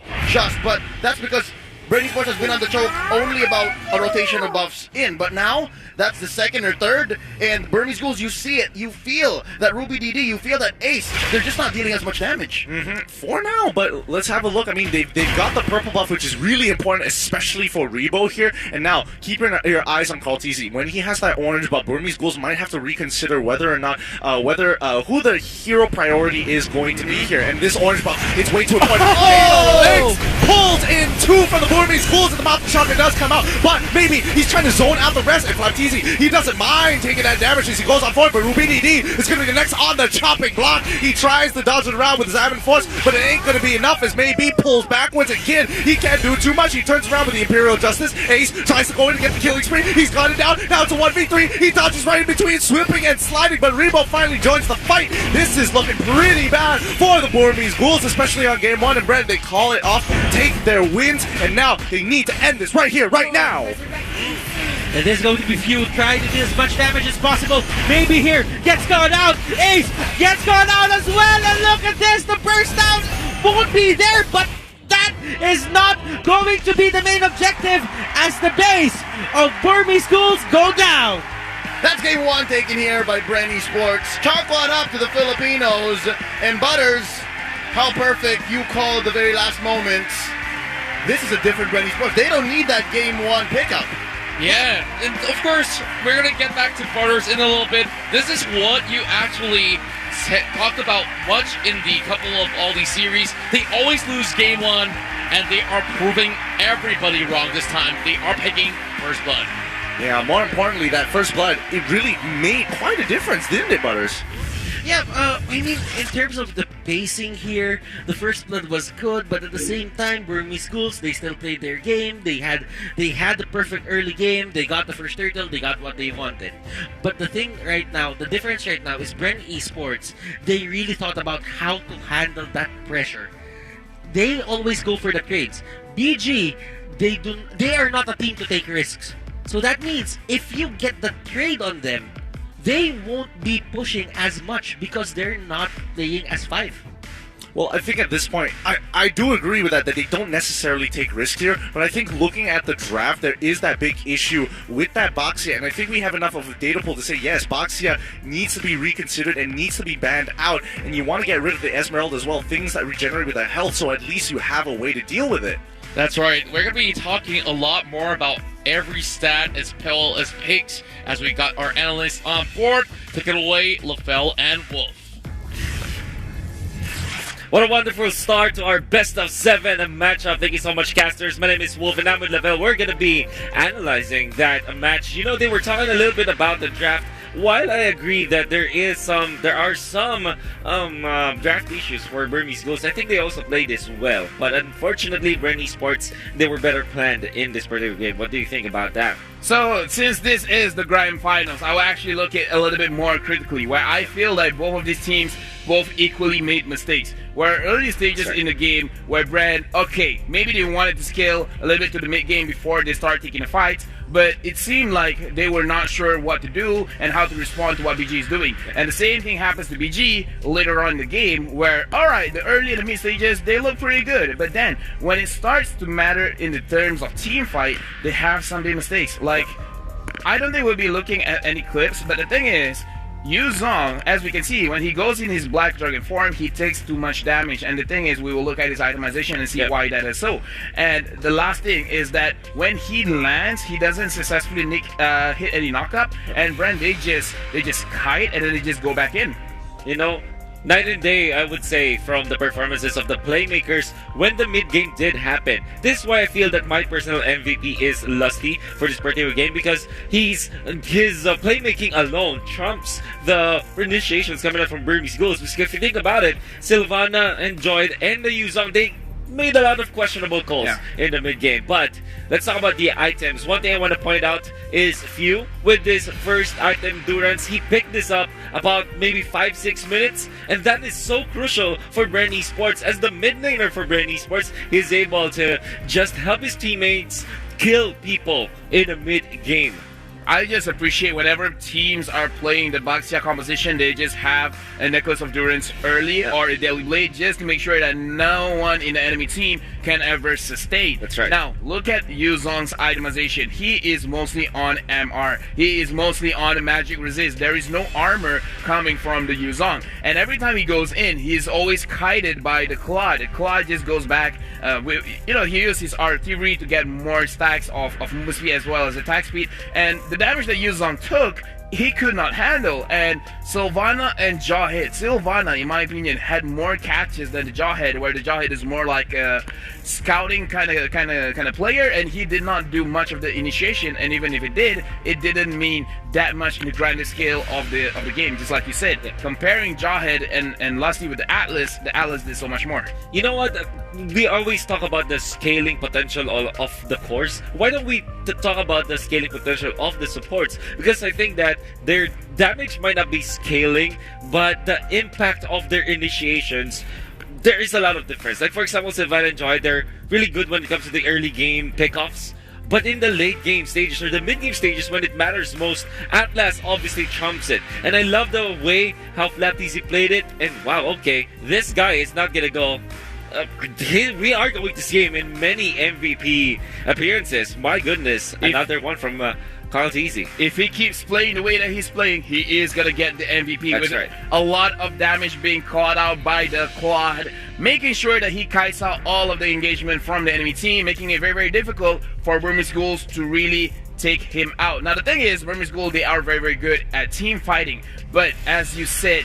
C: But that's because Brady Sports has been on the choke only about a rotation of buffs in. But now, that's the second or third. And Burmese Ghouls, you see it. You feel that Ruby DD. You feel that Ace. They're just not dealing as much damage.
D: For now, but let's have a look. I mean, they've got the purple buff, which is really important, especially for Rebo here. And now, keep your eyes on Kaltizi. When he has that orange buff, Burmese Ghouls might have to reconsider whether or not, who the hero priority is going to be here. And this orange buff, it's way too important. Legs pulls in two from the Burmese Ghouls, and the Mountain Shotgun does come out. But maybe he's trying to zone out the rest. And Kaltizi, he doesn't mind taking that damage as he goes on forward, but Rubini D is going to be the next on the chopping block. He tries to dodge it around with his Diamond Force, but it ain't going to be enough as maybe pulls backwards again. He can't do too much. He turns around with the Imperial Justice. Ace tries to go in and get the killing spree. He's got it down. Now it's a 1v3. He dodges right in between, sweeping and sliding, but Rebo finally joins the fight. This is looking pretty bad for the Burmese Ghouls, especially on game one. And Brent, they call it off, take their wins, and now they need to end this right here, right now.
E: And this is going to be few trying to do as much damage as possible. Maybe here gets gone out. Ace gets gone out as well. And look at this. The burst down won't be there, but that is not going to be the main objective as the base of Burmese Ghouls go down.
C: That's game one taken here by Brenny Sports. Chalk one up to the Filipinos. And Butters, how perfect you called the very last moments. This is a different Brenny Sports. They don't need that game one pickup.
B: Yeah, and of course, we're going to get back to Butters in a little bit. This is what you actually talked about much in the couple of all these series. They always lose game one, and they are proving everybody wrong this time. They are picking First Blood.
D: Yeah, more importantly, that First Blood, it really made quite a difference, didn't it, Butters?
E: Yeah, I mean, in terms of the pacing here, the First Blood was good, but at the same time, Burmese Ghouls, they still played their game. They had the perfect early game. They got the first turtle. They got what they wanted. But the thing right now, the difference right now is Bren Esports, they really thought about how to handle that pressure. They always go for the trades. BG, they are not a team to take risks. So that means if you get the trade on them, they won't be pushing as much because they're not playing as 5.
D: Well, I think at this point, I do agree with that they don't necessarily take risks here, but I think looking at the draft, there is that big issue with that Boxia, and I think we have enough of a data pool to say, yes, Boxia needs to be reconsidered and needs to be banned out, and you want to get rid of the Esmeralda as well, things that regenerate with that health, so at least you have a way to deal with it.
B: That's right. We're going to be talking a lot more about every stat as well as picks as we got our analysts on board. Take it away, LaFell and Wolf.
F: What a wonderful start to our best of 7 matchup. Thank you so much, casters. My name is Wolf, and I'm with Lavelle. We're going to be analyzing that match. You know, they were talking a little bit about the draft. While I agree that there are some draft issues for Burmese Ghouls, I think they also played this well. But unfortunately, Bren Sports, they were better planned in this particular game. What do you think about that?
G: So, since this is the Grand Finals, I will actually look at it a little bit more critically, where I feel like both of these teams both equally made mistakes. Where early stages in the game, where Brand, okay, maybe they wanted to scale a little bit to the mid-game before they start taking the fights, but it seemed like they were not sure what to do and how to respond to what BG is doing. And the same thing happens to BG later on in the game, where, alright, the early and the mid stages, they look pretty good, but then when it starts to matter in the terms of team fight, they have some big mistakes. Like, I don't think we'll be looking at any clips, but the thing is, Yu Zong, as we can see, when he goes in his Black Dragon form, he takes too much damage. And the thing is, we will look at his itemization and see why that is so. And the last thing is that when he lands, he doesn't successfully hit any knockup. And Brand, they just kite and then they just go back in.
F: You know, night and day, I would say, from the performances of the playmakers when the mid-game did happen. This is why I feel that my personal MVP is Lusty for this particular game, because his playmaking alone trumps the initiations coming out from Burmese Ghouls. Because if you think about it, Sylvana and Joyd and the Yuzong, they made a lot of questionable calls in the mid-game. But let's talk about the items. One thing I want to point out is Few, with this first item, Durance, he picked this up about maybe 5-6 minutes, and that is so crucial for Bren Esports. As the mid-laner for Bren Esports, he's able to just help his teammates kill people in the mid-game.
G: I just appreciate whenever teams are playing the Baxia composition, they just have a Necklace of Durance early or a Daily Blade just to make sure that no one in the enemy team can ever sustain.
F: That's right.
G: Now, look at Yu Zong's itemization. He is mostly on MR. He is mostly on Magic Resist. There is no armor coming from the Yu Zong. And every time he goes in, he is always kited by the Claw. The Claw just goes back. He uses his artillery to get more stacks of move speed as well as attack speed. And the damage that Yu Zong took, he could not handle. And Sylvana and Jawhead. Sylvana, in my opinion, had more catches than the Jawhead, where the Jawhead is more like a scouting kind of player, and he did not do much of the initiation. And even if it did, it didn't mean that much in the grander scale of the game. Just like you said, comparing Jawhead and Lusty with the Atlas did so much more.
F: You know what? We always talk about the scaling potential of the cores. Why don't we talk about the scaling potential of the supports? Because I think that their damage might not be scaling, but the impact of their initiations, there is a lot of difference. Like, for example, Sylvan and Joy, they're really good when it comes to the early game pickoffs. But in the late game stages or the mid game stages when it matters most, Atlas obviously trumps it. And I love the way how FlatTZ played it. And wow, okay, this guy is not gonna go. We are going to see him in many MVP appearances. My goodness, another one from Carl TZ.
G: If he keeps playing the way that he's playing, he is going to get the MVP.
F: That's
G: with
F: right.
G: A lot of damage being caught out by the Quad, making sure that he kites out all of the engagement from the enemy team, making it very, very difficult for Burmese Ghouls to really take him out. Now, the thing is, Burmese Ghouls, they are very, very good at team fighting. But as you said,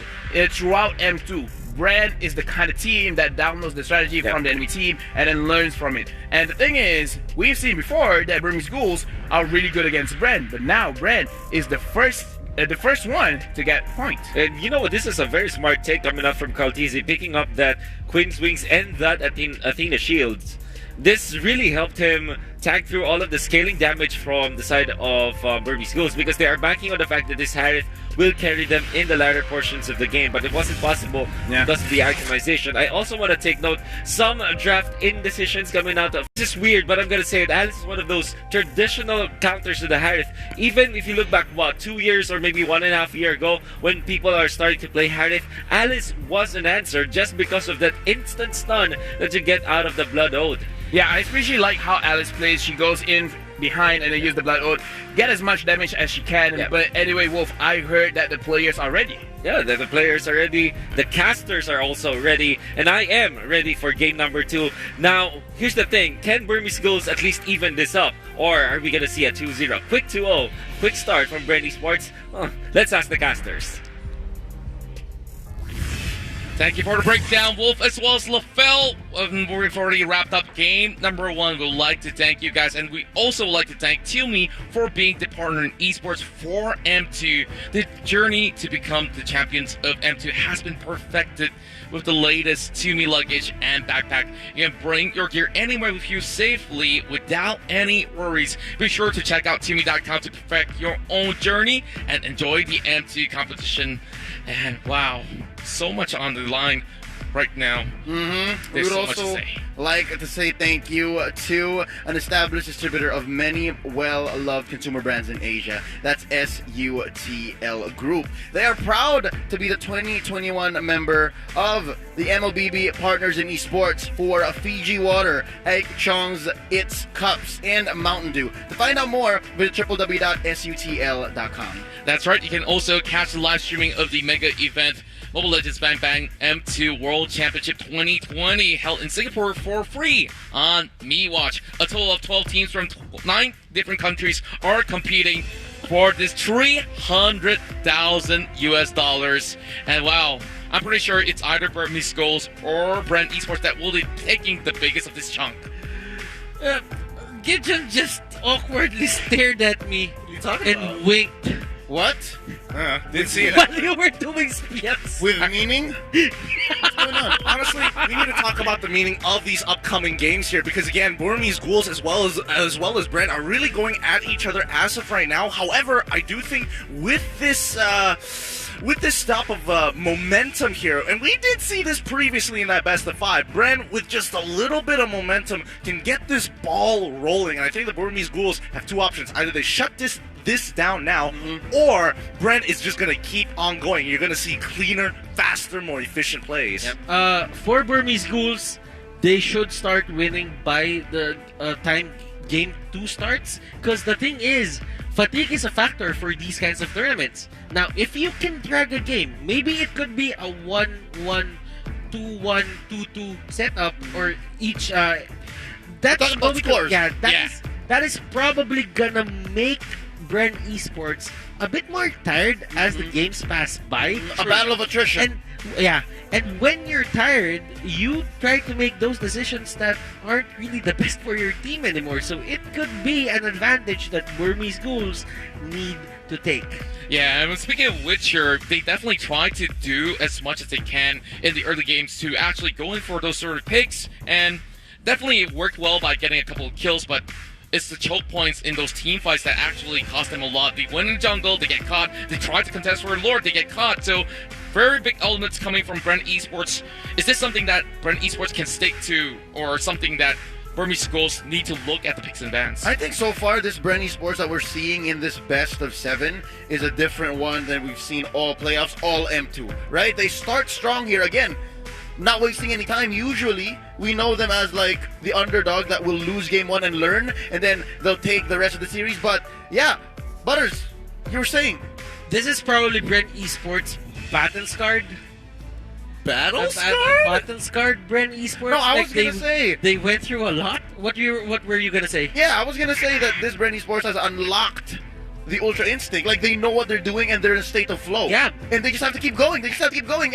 G: throughout M2, Brand is the kind of team that downloads the strategy from the enemy team and then learns from it. And the thing is, we've seen before that Burmese Ghouls are really good against Brand, but now Brand is the first one to get point.
F: And you know what? This is a very smart take coming up from Kaltizi, picking up that Queen's Wings and that Athena Shields. This really helped him tag through all of the scaling damage from the side of Burmese Ghouls, because they are banking on the fact that this Harith will carry them in the latter portions of the game, but it wasn't possible because of the itemization. I also want to take note, some draft indecisions coming out of this is weird, but I'm gonna say it. Alice is one of those traditional counters to the Harith. Even if you look back, what, 2 years or maybe 1.5 years ago, when people are starting to play Harith, Alice was an answer just because of that instant stun that you get out of the Blood Ode.
G: Yeah, I especially like how Alice plays. She goes in behind and then use the Blood Ode, get as much damage as she can.
F: Yeah.
G: But anyway, Wolf, I heard that the players are ready.
F: Yeah, the players are ready, the casters are also ready, and I am ready for game number 2. Now, here's the thing, can Burmese Ghouls at least even this up? Or are we gonna see a 2-0? Quick 2-0, quick start from Brand Esports? Let's ask the casters.
B: Thank you for the breakdown, Wolf, as well as LaFell. We've already wrapped up game number 1. We'd like to thank you guys, and we also would like to thank Tumi for being the partner in esports for M2. The journey to become the champions of M2 has been perfected with the latest Tumi luggage and backpack. You can bring your gear anywhere with you safely without any worries. Be sure to check out Tumi.com to perfect your own journey and enjoy the M2 competition. And wow, so much on the line right now.
C: Mm-hmm. We
B: There's
C: would
B: so much to
C: also
B: say.
C: like to say thank you to an established distributor of many well-loved consumer brands in Asia. That's SUTL Group. They are proud to be the 2021 member of the MLBB Partners in Esports for Fiji Water, Egg Chong's It's Cups, and Mountain Dew. To find out more, visit www.sutl.com.
B: That's right. You can also catch the live streaming of the mega event Mobile Legends BangBang M2 World Championship 2020 held in Singapore for free on MeWatch. A total of 12 teams from 9 different countries are competing for this $300,000 US. And wow, I'm pretty sure it's either Burmese Goals or Brand Esports that will be taking the biggest of this chunk.
E: Gideon just awkwardly stared at me and winked
C: What?
D: Didn't see it.
E: while you were doing spiats.
C: With meaning? What's going on?
D: Honestly, we need to talk about the meaning of these upcoming games here because again, Burmese Ghouls as well as Brent are really going at each other as of right now. However, I do think with this stop of momentum here, and we did see this previously in that best of 5, Brent with just a little bit of momentum can get this ball rolling, and I think the Burmese Ghouls have 2 options: either they shut this down now, or Brent is just going to keep on going. You're going to see cleaner, faster, more efficient plays.
E: Yep. For Burmese Ghouls, they should start winning by the time Game 2 starts. Because the thing is, fatigue is a factor for these kinds of tournaments. Now, if you can drag a game, maybe it could be a 1-1, 2-1, 2-2 setup, or each...
C: Talk about scores.
E: That is probably gonna make Brent Esports a bit more tired as the games pass by.
C: A battle of attrition.
E: And when you're tired, you try to make those decisions that aren't really the best for your team anymore. So it could be an advantage that Burmese Ghouls need to take.
B: Yeah, and speaking of which, they definitely try to do as much as they can in the early games to actually go in for those sort of picks, and definitely it worked well by getting a couple of kills, but it's the choke points in those team fights that actually cost them a lot. They win in the jungle, they get caught. They try to contest for a Lord, they get caught. So, very big elements coming from Brent Esports. Is this something that Brent Esports can stick to, or something that Burmese Ghouls need to look at the picks and bans?
C: I think so far this Brent Esports that we're seeing in this best of 7 is a different one than we've seen all playoffs, all M2, right? They start strong here again. Not wasting any time. Usually, we know them as like the underdog that will lose game 1 and learn, and then they'll take the rest of the series. But yeah, Butters, you were saying
E: This is probably Brent Esports battle scarred.
C: battle
E: Battle scarred Brent Esports.
C: No, I was gonna say
E: they went through a lot. What were you gonna say?
C: yeah, I was gonna say that this Brent Esports has unlocked the Ultra Instinct. Like, they know what they're doing and they're in a state of flow.
E: Yeah.
C: And they just have to keep going. And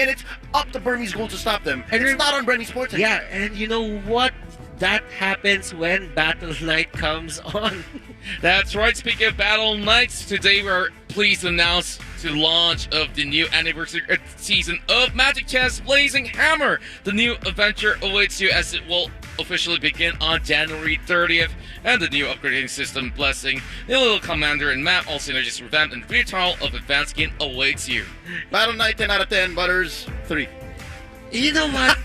C: it's up to Burmese Gold to stop them.
E: And
C: it's not on Brent Esports anymore.
E: Yeah, and you know what? That happens when Battle Night comes on.
B: That's right. Speaking of Battle Nights, today we're pleased to announce the launch of the new anniversary season of Magic Chess Blazing Hammer. The new adventure awaits you as it will officially begin on January 30th, and the new upgrading system blessing the little commander and map, all synergies revamped, and free trial of advanced skin awaits you.
C: Battle Night 10 out of 10, Butters 3.
E: You know what?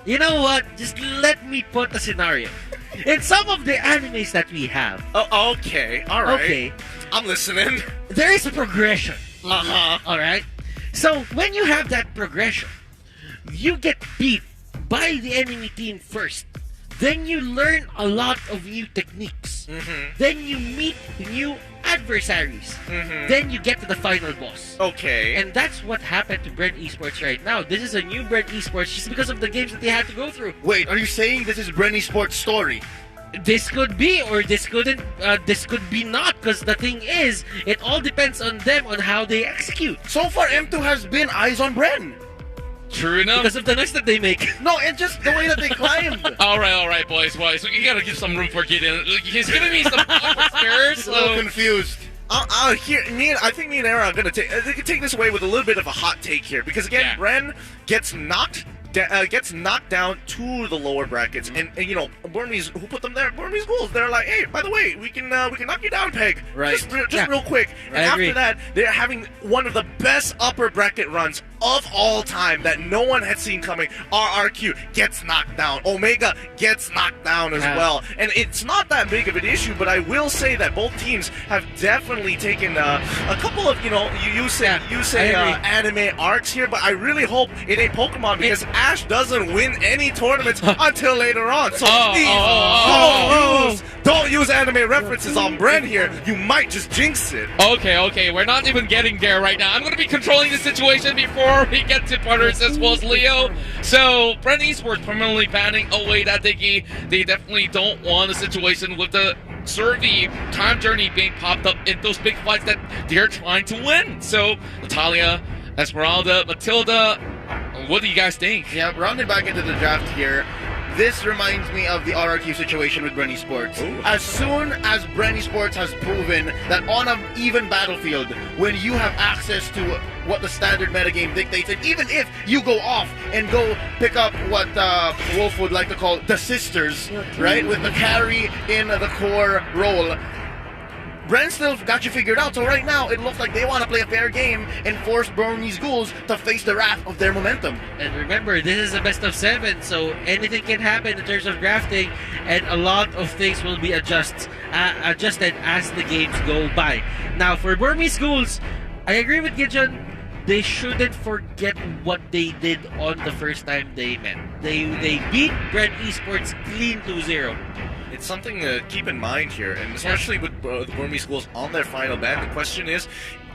E: You know what? Just let me put a scenario. In some of the animes that we have,
D: Oh, okay. All right.
E: okay,
D: I'm listening.
E: there is a progression.
D: Uh-huh.
E: All right. So when you have that progression, you get beat by the enemy team first. Then you learn a lot of new techniques. Then you meet new adversaries. Then you get to the final boss.
D: Okay.
E: And that's what happened to Brent Esports right now. This is a new Brent Esports just because of the games that they had to go through.
C: Wait, are you saying this is Brent Esports' story?
E: This could be, or this couldn't. This could be not, because the thing is, it all depends on them on how they execute.
C: So far, M2 has been eyes on Bren.
B: True enough.
E: Because of the noise that they make.
C: No, it's just the way that they climbed.
B: All right, boys. You gotta give some room for Gideon. He's giving me some awkward stares.
C: A little confused.
D: I think me and Era are gonna take this away with a little bit of a hot take here, because again,
B: Yeah.
D: Bren gets knocked down to the lower brackets, and you know, Burmese, who put them there? Burmese Ghouls. They're like, hey, by the way, we can knock you down, Peg.
C: Right.
D: Just
E: Yeah.
D: real quick. And
E: I agree.
D: after that, they're having one of the best upper bracket runs of all time that no one had seen coming. RRQ gets knocked down. Omega gets knocked down as well. And it's not that big of an issue, but I will say that both teams have definitely taken a couple of, you say anime arcs here, but I really hope it ain't Pokemon, because Ash doesn't win any tournaments until later on. So please, don't use anime references on Bren here. You might just jinx it.
B: Okay, we're not even getting there right now. I'm going to be controlling the situation before we get to Butters as well as Leo. So, Brent Esports permanently banning away that Diggy. They definitely don't want a situation with the Survey time journey being popped up in those big fights that they're trying to win. So, Natalia, Esmeralda, Matilda, what do you guys think?
C: Yeah, rounding back into the draft here, this reminds me of the RRQ situation with Bren Esports. As soon as Bren Esports has proven that on an even battlefield, when you have access to what the standard metagame dictates, and even if you go off and go pick up what Wolf would like to call the sisters, right, with the carry in the core role, Bren still got you figured out. So right now, it looks like they want to play a fair game and force Burmese ghouls to face the wrath of their momentum.
E: And remember, this is a best of 7, so anything can happen in terms of drafting, and a lot of things will be adjusted as the games go by. Now, for Burmese ghouls, I agree with Gijon. They shouldn't forget what they did on the first time they met. They beat Bren Esports clean 2-0.
D: It's something to keep in mind here, and especially with the Burmese schools on their final ban. The question is,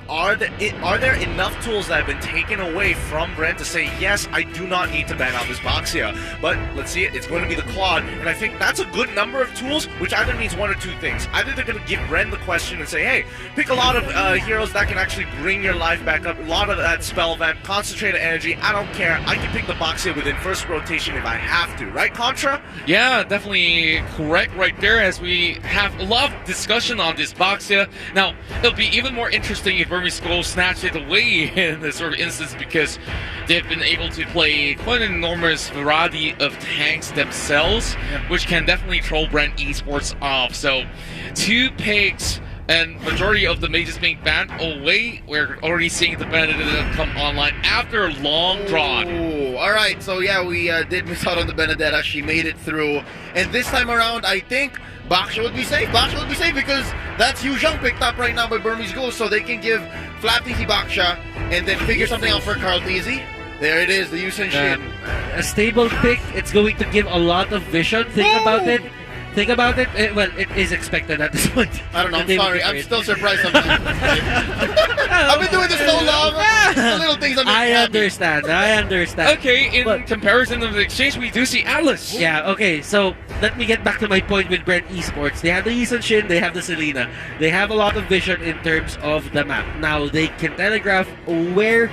D: are there enough tools that have been taken away from Bren to say, yes, I do not need to ban out this Boxia? But let's see it. It's going to be the Claude, and I think that's a good number of tools, which either means one or two things. Either they're going to give Bren the question and say, hey, pick a lot of heroes that can actually bring your life back up, a lot of that spell vamp, concentrated energy. I don't care. I can pick the Boxia within first rotation if I have to. Right, Contra?
B: Yeah, definitely correct right there, as we have a lot of discussion on this Boxia. Now, it'll be even more interesting if Burmese schools snatch it away in this sort of instance, because they've been able to play quite an enormous variety of tanks themselves, which can definitely throw Brent Esports off. So, 2 picks and majority of the mages being banned away. We're already seeing the Benedetta come online after a long drawn.
C: Alright, so yeah, we did miss out on the Benedetta. She made it through. And this time around, I think Baksha would be safe. Baksha would be safe because that's Yu Zhang picked up right now by Burmese Ghost, so they can give Flap Teasy Baksha and then figure something out for Carl Teasy. There it is, the Yusen Shin.
E: A stable pick, it's going to give a lot of vision. Think about it. Well, it is expected at this point.
C: I don't know, I'm sorry. I'm still surprised sometimes. I've been doing this so long. The little things
E: I understand.
B: Okay, in comparison of the exchange, we do see Atlas.
E: Yeah, okay, so let me get back to my point with Brent Esports. They have the Yisun Shin, they have the Selena. They have a lot of vision in terms of the map. Now, they can telegraph where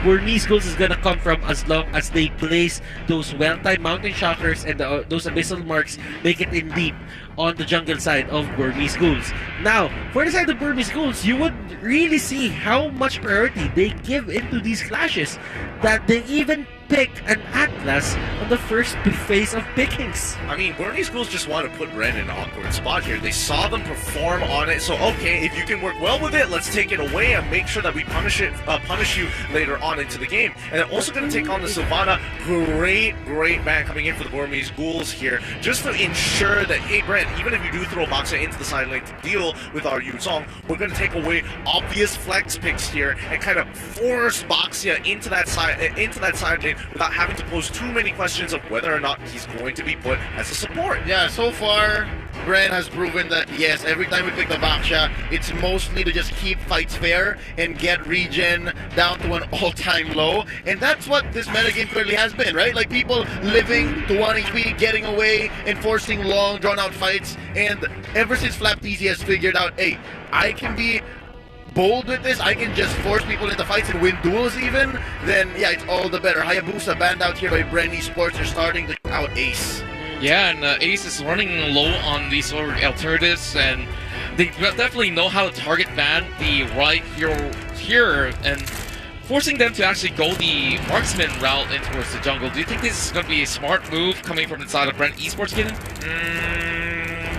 E: Burmese Ghouls is going to come from as long as they place those well-timed mountain shockers and those abyssal marks, make it in deep on the jungle side of Burmese Ghouls. Now, for the side of Burmese Ghouls, you would really see how much priority they give into these clashes, that they even pick an Atlas on the first phase of pickings.
D: I mean, Burmese Ghouls just want to put Bren in an awkward spot here. They saw them perform on it, so okay, if you can work well with it, let's take it away and make sure that we punish you later on into the game. And they're also going to take on the Sylvana. Great ban coming in for the Burmese Ghouls here, just to ensure that, hey, Bren, even if you do throw Boxer into the side lane to deal with our Yu Zhang, we're going to take away obvious flex picks here and kind of force Boxia into that side lane without having to pose too many questions of whether or not he's going to be put as a support.
C: Yeah, so far, Bren has proven that, yes, every time we pick the Baksha, it's mostly to just keep fights fair and get regen down to an all-time low. And that's what this metagame clearly has been, right? Like, people living to 1 HP, getting away, and forcing long, drawn-out fights. And ever since Flap TZ has figured out, hey, I can be bold with this, I can just force people into fights and win duels even, then yeah, it's all the better. Hayabusa banned out here by Bren Esports. They're starting to out Ace.
B: Yeah, and Ace is running low on these sort of alternatives, and they definitely know how to target ban the right hero here, and forcing them to actually go the marksman route in towards the jungle. Do you think this is going to be a smart move coming from the side of Brent Esports, Gideon?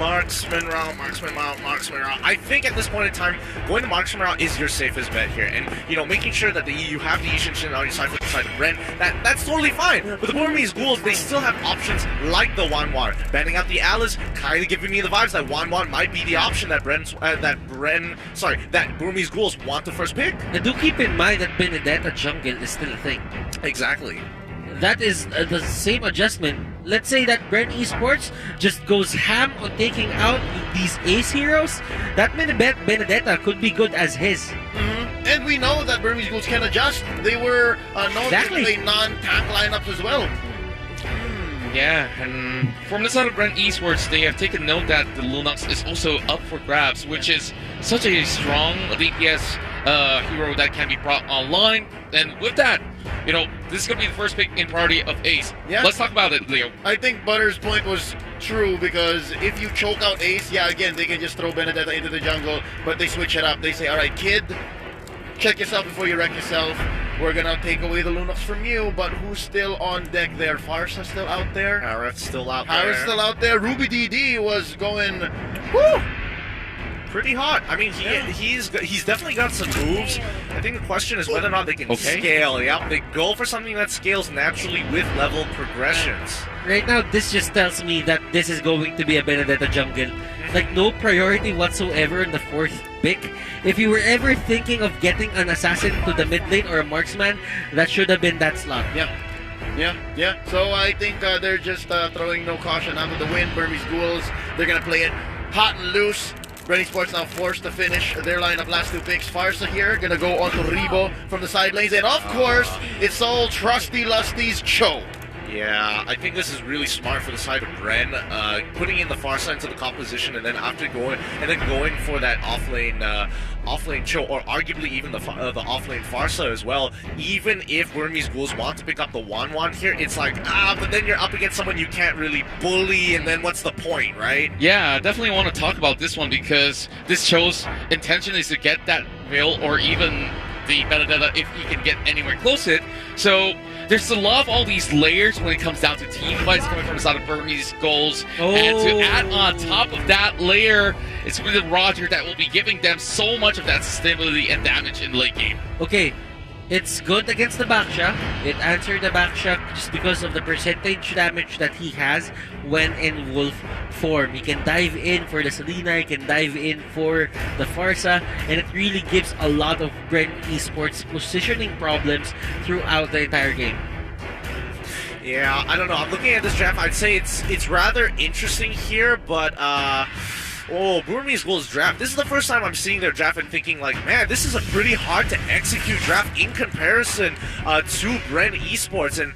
D: marksman route, I think at this point in time, going the marksman route is your safest bet here. And, you know, making sure that you have the Yishin on your side for the side of Bren, that's totally fine. But the Burmese ghouls, they still have options like the Wanwan. Banning out the Alice, kind of giving me the vibes that Wanwan might be the option that that Burmese ghouls want to first pick.
E: Now do keep in mind that Benedetta jungle is still a thing.
D: Exactly.
E: That is the same adjustment. Let's say that Bren Esports just goes ham on taking out these ace heroes. That Benedetta could be good as his.
C: Mm-hmm. And we know that Burmese ghouls can adjust. They were known to play non-tank lineups as well.
B: Yeah, and from the side of Bren Esports, they have taken note that the Lunox is also up for grabs, which is such a strong DPS hero that can be brought online. And with that, you know, this is going to be the first pick in priority of Ace. Yeah. Let's talk about it, Leo.
C: I think Butter's point was true, because if you choke out Ace, yeah, again, they can just throw Benedetta into the jungle, but they switch it up. They say, all right, kid, check yourself before you wreck yourself. We're going to take away the Lunox from you, but who's still on deck there? Farsa still out there?
D: Harith's still out there.
C: Harith's still out there. Ruby DD was going, whoo!
D: Pretty hot. I mean, he's definitely got some moves. I think the question is whether or not they can scale. Yep, they go for something that scales naturally with level progressions.
E: Right now, this just tells me that this is going to be a Benedetta jungle. Like, no priority whatsoever in the fourth pick. If you were ever thinking of getting an assassin to the mid lane or a marksman, that should have been that slot.
C: Yeah. So I think they're just throwing no caution out of the wind. Burmese ghouls, they're going to play it hot and loose. Bren Esports now forced to finish their lineup last two picks. Farsa here, gonna go on to Rebo from the side lanes. And of course, it's all Trusty Lusty's Cho.
D: Yeah, I think this is really smart for the side of Bren, putting in the Farsa into the composition, and then going for that offlane Cho, or arguably even the offlane Farsa as well. Even if Burmese ghouls want to pick up the Wanwan here, it's like, but then you're up against someone you can't really bully, and then what's the point, right?
B: Yeah, I definitely want to talk about this one, because this Cho's intention is to get that Veil or even the Benedetta if he can get anywhere close to it. So there's a lot of all these layers when it comes down to team fights coming from the side of Burmese goals. And to add on top of that layer, it's really Roger that will be giving them so much of that sustainability and damage in late game.
E: Okay, it's good against the Baksha. It answered the Baksha just because of the percentage damage that he has when in Wolf form. He can dive in for the Selena, he can dive in for the Farsa, and it really gives a lot of Bren Esports positioning problems throughout the entire game.
D: Yeah, I don't know. I'm looking at this draft. I'd say it's rather interesting here, but Burmese ghouls draft. This is the first time I'm seeing their draft and thinking like, man, this is a pretty hard to execute draft in comparison to Bren Esports, and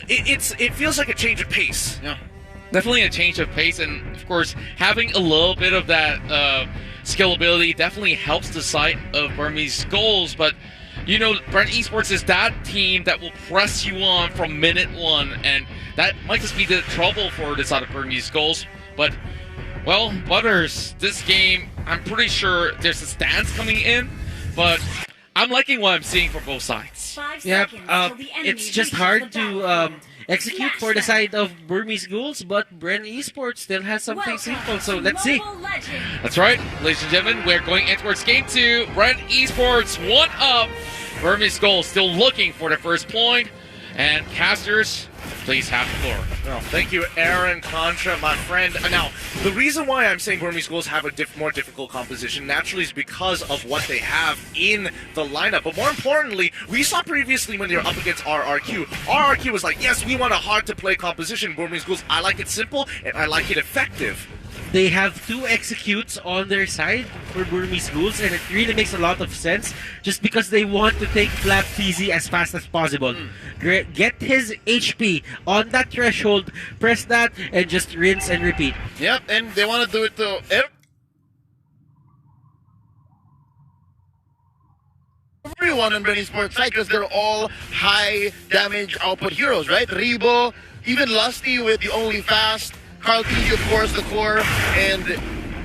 D: it feels like a change of pace.
B: Yeah, definitely a change of pace, and of course having a little bit of that scalability definitely helps the side of Burmese ghouls. But you know, Bren Esports is that team that will press you on from minute one, and that might just be the trouble for the side of Burmese ghouls. But well, Butters, this game, I'm pretty sure there's a stance coming in, but I'm liking what I'm seeing for both sides.
E: Yeah, it's just hard to execute for the side of Burmese ghouls, but Bren Esports still has something simple, so let's see.
B: That's right, ladies and gentlemen, we're going in towards game 2. Bren Esports 1-up. Burmese ghouls still looking for the first point, and casters, please have the floor.
D: Well, thank you, Aaron Contra, my friend. Now, the reason why I'm saying Burmese ghouls have a more difficult composition naturally is because of what they have in the lineup. But more importantly, we saw previously when they were up against RRQ. RRQ was like, yes, we want a hard-to-play composition. Burmese ghouls, I like it simple, and I like it effective.
E: They have 2 executes on their side for Burmese ghouls, and it really makes a lot of sense just because they want to take Flap TZ as fast as possible. Get his HP on that threshold, press that, and just rinse and repeat.
C: Yep, and they want to do it to everyone in Bren Esports side, because they're all high damage output heroes, right? Rebo, even Lusty with the only fast, Carl TZ, of course, the core, and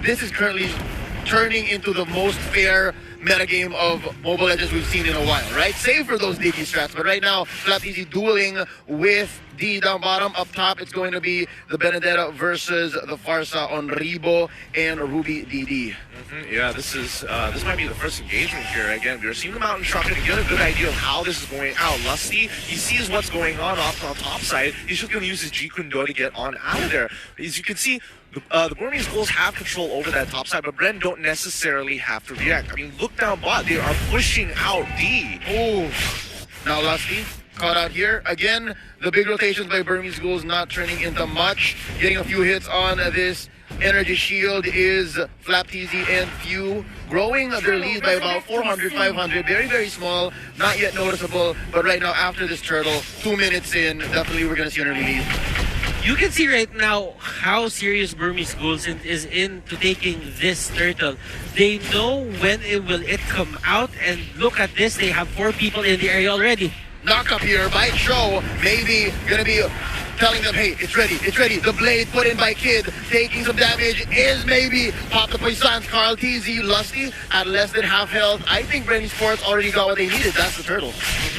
C: this is currently turning into the most fair metagame of Mobile Legends we've seen in a while, right? Save for those DD strats, but right now, Flapteasy dueling with D down bottom. Up top, it's going to be the Benedetta versus the Farsa on Rebo and Ruby DD.
D: Yeah, this might be the first engagement here. Again, we're seeing the Mountain Trucker to get a good idea of how this is going out. Lusty, he sees what's going on off on top side. He's just going to use his G Kundo to get on out of there. As you can see, the Burmese Bulls have control over that top side, but Bren don't necessarily have to react. I mean, look down bot. They are pushing out D.
C: Oh, now Lusty caught out here. Again, the big rotations by Burmese Ghouls not turning into much. Getting a few hits on this energy shield is Flapteasy and Few, growing their lead by about 400, 500. Very, very small, not yet noticeable. But right now, after this turtle, 2 minutes in, definitely we're going to see an early lead.
E: You can see right now how serious Burmese Ghouls is into taking this turtle. They know when it come out, and look at this, they have 4 people in the area already.
C: Knock up here by Show, maybe gonna be telling them, hey, it's ready, it's ready. The blade put in by Kid, taking some damage, is maybe Pop the Poisons. Carl TZ, Lusty at less than half health. I think Bren Sports already got what they needed. That's the turtle.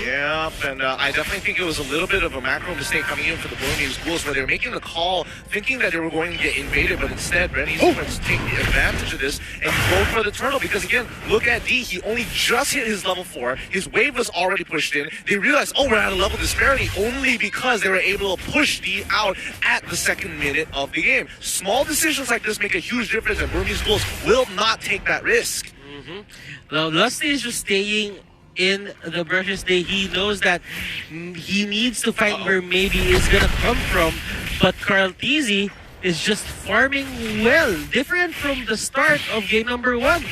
D: Yeah, and I definitely think it was a little bit of a macro mistake coming in for the Burmese Bulls, where they were making the call thinking that they were going to get invaded, but instead Bren Sports take the advantage of this and go for the turtle, because again, look at D, he only just hit his level 4, his wave was already pushed in. They realized, oh, we're at a level disparity, only because they were able to push D out at the 2nd minute of the game. Small decisions like this make a huge difference, and Burmese Bulls will not take that risk.
E: Now, Lusty is just staying in the brushes. He knows that he needs to find where maybe is gonna come from, but Carl TZ is just farming well, different from the start of game number 1.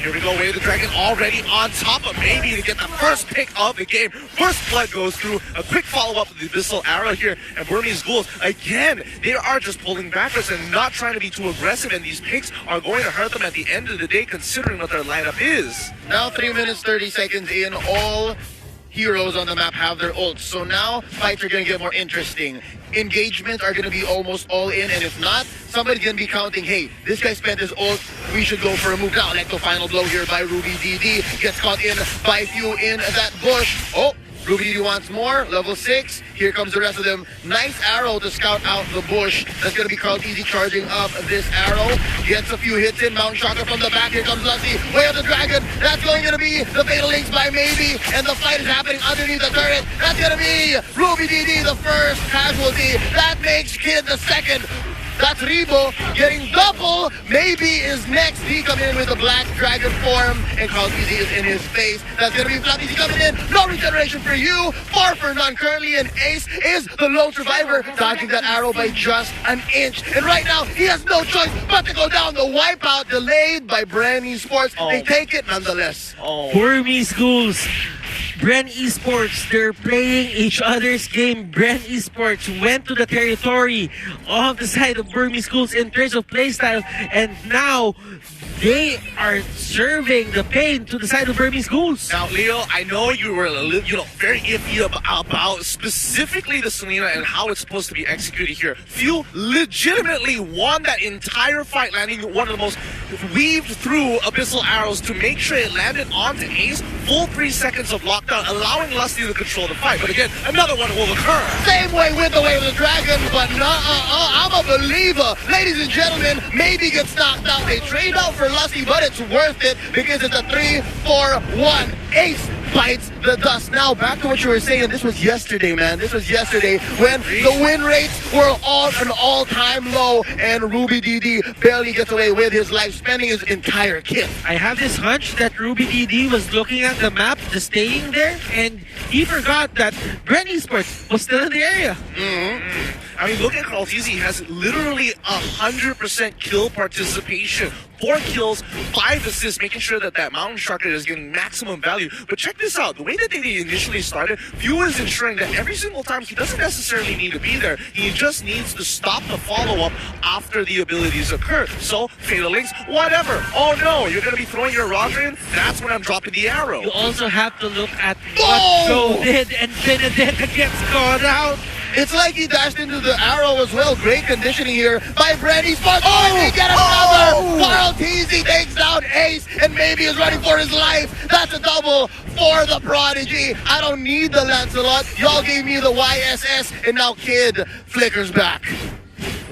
D: Here we go, Way of the Dragon already on top of maybe to get the first pick of the game. First blood goes through, a quick follow-up with the Abyssal Arrow here, and Burmese Ghouls, again, they are just pulling backwards and not trying to be too aggressive, and these picks are going to hurt them at the end of the day, considering what their lineup is.
C: Now 3 minutes, 30 seconds in, all heroes on the map have their ults. So now fights are going to get more interesting. Engagements are going to be almost all in, and if not, somebody's going to be counting, hey, this guy spent his ult, we should go for a move. Now, Electro final blow here by Ruby DD. Gets caught in by Few in that bush. Oh, Ruby DD wants more. Level 6. Here comes the rest of them. Nice arrow to scout out the bush. That's going to be Carl Easy charging up this arrow. Gets a few hits in. Mountain Shocker from the back. Here comes Lusty. Way of the Dragon. That's going to be the Fatal Links by Maybe. And the fight is happening underneath the turret. That's going to be Ruby DD, the first casualty. That makes Kid the second. That's Rebo getting double. Maybe is next. He coming in with the black dragon form, and Carl Easy is in his face. That's gonna be Flapteasy coming in. No regeneration for you. 4 for none currently, and Ace is the lone survivor, dodging that arrow by just an inch. And right now, he has no choice but to go down. The wipeout delayed by Bren Sports. They take it nonetheless.
E: Burmese Ghouls, Bren Esports, they're playing each other's game. Bren Esports went to the territory of the side of Burmese Ghouls in terms of playstyle, and now they are serving the pain to the side of Burmese Ghouls.
D: Now, Leo, I know you were very iffy about specifically the Selena and how it's supposed to be executed here. Few legitimately won that entire fight, landing one of the most weaved through Abyssal Arrows to make sure it landed onto Ace. Full 3 seconds of lockdown, allowing Lusty to control the fight. But again, another one will occur.
C: Same way with the Way of the Dragon, but I'm a believer. Ladies and gentlemen, Maybe gets knocked out. They trade out for Lusty, but it's worth it because it's a 3-4-1. Ace bites the dust. Now, back to what you were saying. This was yesterday, man. This was yesterday when the win rates were on an all-time low, and Ruby DD barely gets away with his life, spending his entire kit.
E: I have this hunch that Ruby DD was looking at the map, just staying there, and he forgot that Bren Esports was still in the area.
D: I mean, look at Carl TZ. He has literally 100% kill participation. 4 kills, 5 assists, making sure that that Mountain Striker is getting maximum value. But check this out. The way that they initially started, Few is ensuring that every single time he doesn't necessarily need to be there. He just needs to stop the follow-up after the abilities occur. So, Fatal Links, whatever. Oh no, you're going to be throwing your rocket in? That's when I'm dropping the arrow.
E: You also have to look at what Joe did, and Benedetta gets caught out.
C: It's like he dashed into the arrow as well. Great conditioning here by Brent Esports. Oh, he get another! Carl Teasy takes down Ace and maybe is running for his life. That's a double for the Prodigy. I don't need the Lancelot. Y'all gave me the YSS and now Kid flickers back.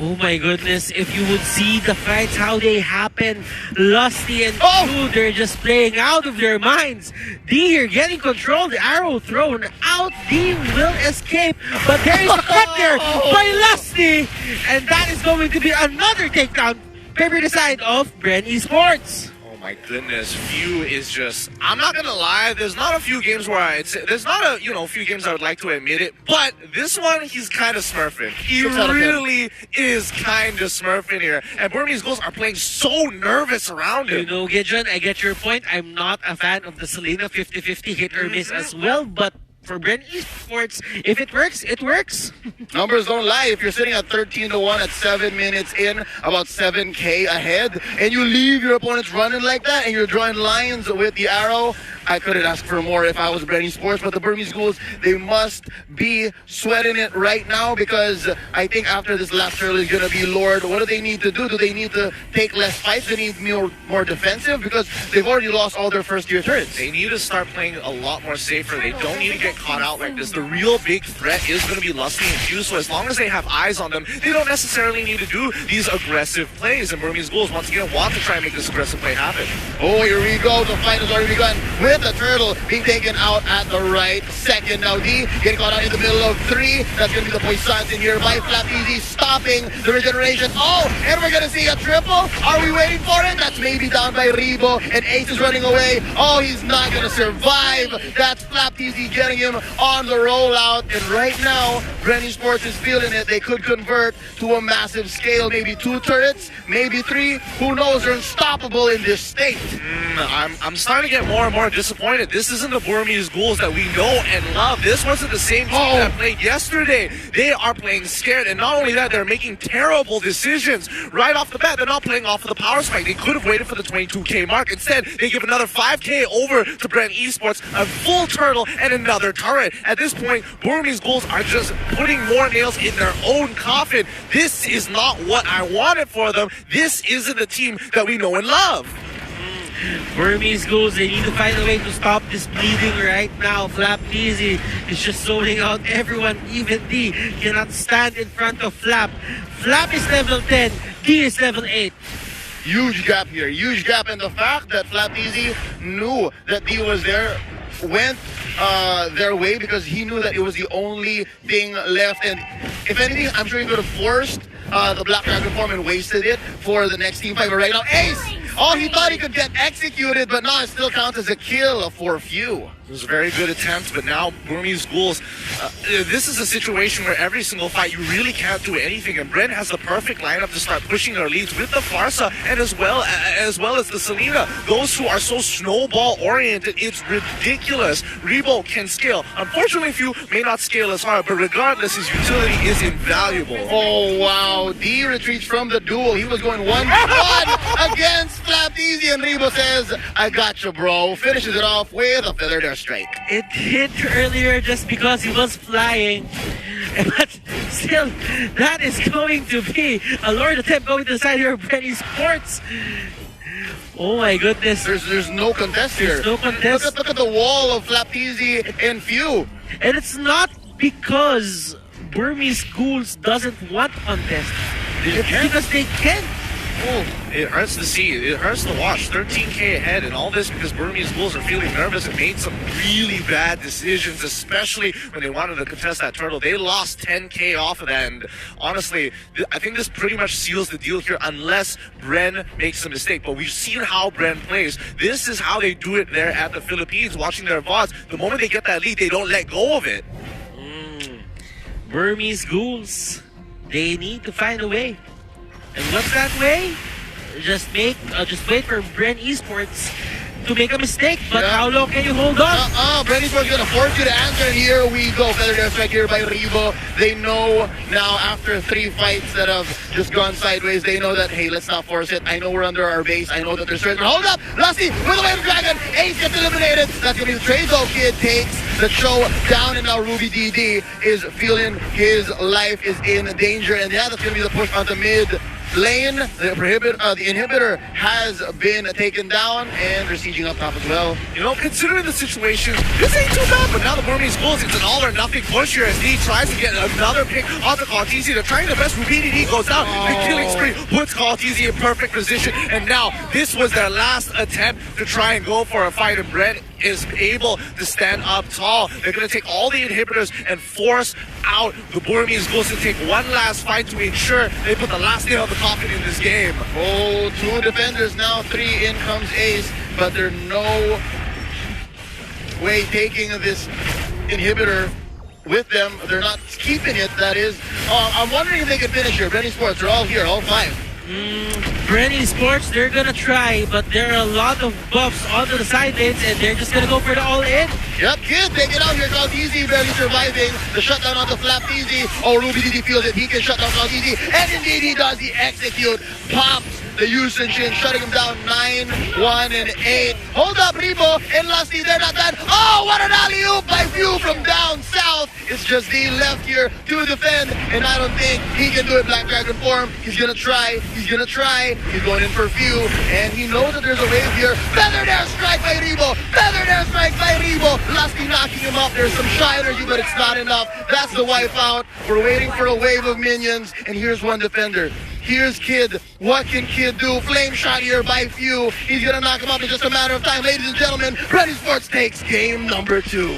E: Oh my goodness, if you would see the fights, how they happen. Lusty and Q, they're just playing out of their minds. D here getting control, the arrow thrown out. D will escape, but there is a cut there by Lusty. And that is going to be another takedown. Favor the side of Bren Esports.
D: My goodness, Few is just, I'm not gonna lie, there's not a few games where there's not a few games I would like to admit it, but this one he's kind of smurfing. He really is kind of smurfing here, and Burmese Ghosts are playing so nervous around him.
E: You know, Gideon, I get your point. I'm not a fan of the Selena 50-50 hit or miss as well, but for Bren Esports, if it works, it works.
C: Numbers don't lie. If you're sitting at 13-1 at 7 minutes in, about 7K ahead, and you leave your opponents running like that, and you're drawing lines with the arrow, I couldn't ask for more if I was Bren Esports. But the Burmese Ghouls, they must be sweating it right now, because I think after this last turtle is going to be Lord. What do they need to do? Do they need to take less fights? Do they need more defensive? Because they've already lost all their first-tier turrets.
D: They need to start playing a lot more safer. They don't need to get caught out like this. The real big threat is going to be Lusty and Q, so as long as they have eyes on them, they don't necessarily need to do these aggressive plays. And Burmese Ghouls, once again, want to try and make this aggressive play happen.
C: Oh, here we go. The fight has already begun with the turtle being taken out at the right second. Now D getting caught out in the middle of 3. That's going to be the Poissons in here by Flap Easy, stopping the regeneration. Oh, and we're going to see a triple. Are we waiting for it? That's maybe down by Rebo, and Ace is running away. Oh, he's not going to survive. That's Flap Easy getting him on the rollout. And right now, Bren Esports is feeling it. They could convert to a massive scale. Maybe 2 turrets, maybe 3. Who knows? They're unstoppable in this state.
D: I'm starting to get more and more disappointed. This isn't the Burmese Ghouls that we know and love. This wasn't the same team that played yesterday. They are playing scared, and not only that, they're making terrible decisions. Right off the bat, they're not playing off of the power spike. They could have waited for the 22K mark. Instead, they give another 5K over to Bren Esports, a full turtle, and another turret. At this point, Burmese Ghouls are just putting more nails in their own coffin. This is not what I wanted for them. This isn't the team that we know and love.
E: Burmese Ghouls, they need to find a way to stop this bleeding right now. Flap Easy is just zoning out everyone. Even D cannot stand in front of Flap. Flap is level 10, D is level 8.
C: Huge gap here, huge gap. And the fact that Flap Easy knew that D was there went their way, because he knew that it was the only thing left. And if anything, I'm sure he could have forced the Black Dragon form and wasted it for the next team fight. But right now, Ace! Oh, he thought he could get executed, but no, it still counts as a kill for Few.
D: It was a very good attempt, but now Burmese Ghouls, this is a situation where every single fight you really can't do anything, and Bren has the perfect lineup to start pushing their leads with the Farsa and as well as the Selena. Those who are so snowball oriented, it's ridiculous. Rebo can scale. Unfortunately, Few may not scale as hard, but regardless, his utility is invaluable.
C: Oh wow, D retreats from the duel. He was going 1-1 against Flap Easy, and Rebo says, I got you, bro. Finishes it off with a feather there strike.
E: It hit earlier just because he was flying. But still, that is going to be a Lord attempt going to the side here of Bren Esports. Oh my goodness.
C: There's no contest here.
E: There's no contest.
C: Look at the wall of Flap Easy and Few.
E: And it's not because Burmese Ghouls doesn't want contest. It's because they can't.
D: Oh, it hurts to see. It hurts to watch. 13K ahead, and all this because Burmese Ghouls are feeling nervous and made some really bad decisions, especially when they wanted to contest that turtle. They lost 10K off of that, and honestly, I think this pretty much seals the deal here unless Bren makes a mistake. But we've seen how Bren plays. This is how they do it there at the Philippines, watching their VODs. The moment they get that lead, they don't let go of it.
E: Burmese Ghouls, they need to find a way. And what's that way? Just wait for Bren Esports to make a mistake. But
C: Yeah.
E: how long can you hold on?
C: Brandy's going to force you to answer. Here we go. Feather Air Strike here by Rebo. They know now after 3 fights that have just gone sideways, they know that, hey, let's not force it. I know we're under our base. I know that there's certain. Hold up! Lusty with the Wave Dragon. Ace gets eliminated. That's going to be the trade. So Kid takes the show down, and now Ruby DD is feeling his life is in danger. And yeah, that's going to be the push onto mid lane. The inhibitor has been taken down, and they're sieging up top as well.
D: You know, considering the situation, this ain't too bad, but now the Burmese Bulls, it's an all or nothing push here as D tries to get another pick onto Kaltizi. They're trying their best. Ruby DD goes down. The killing spree puts Kaltizi in perfect position, and now this was their last attempt to try and go for a fight, and Brent is able to stand up tall. They're going to take all the inhibitors and force out the Burmese Bulls to take one last fight to ensure they put the last nail on the coffin in this game.
C: Oh, 2 defenders now, 3 in comes Ace, but there's no way taking this inhibitor with them. They're not keeping it, that is. I'm wondering if they can finish here. Benny Sports, they're all here, all 5.
E: Brandy Sports, they're gonna try, but there are a lot of buffs onto the side lanes, and they're just gonna go for the all-in.
C: Yep, Kid, take it out here. Kaltizi barely surviving. The shutdown onto Flaptizi. Oh, Ruby DD feels it. He can shut down Kaltizi. And indeed he does. He execute. Pops the Yusin Shin, shutting him down 9, 1, and 8. Hold up, Rebo and Lusty. They're not dead. Oh, what an alley-oop by Few from down south. It's just D left here to defend, and I don't think he can do it. Black Dragon form. He's gonna try. He's gonna try. He's going in for Few, and he knows that there's a wave here. Feathered Air Strike by Rebo. Feathered Air Strike by Rebo. Lusty knocking him up. There's some shy energy, but it's not enough. That's the wipe out. We're waiting for a wave of minions, and here's one defender. Here's Kid. What can Kid do? Flame shot here by Few. He's gonna knock him up in just a matter of time. Ladies and gentlemen, Brandy Sports takes game number 2.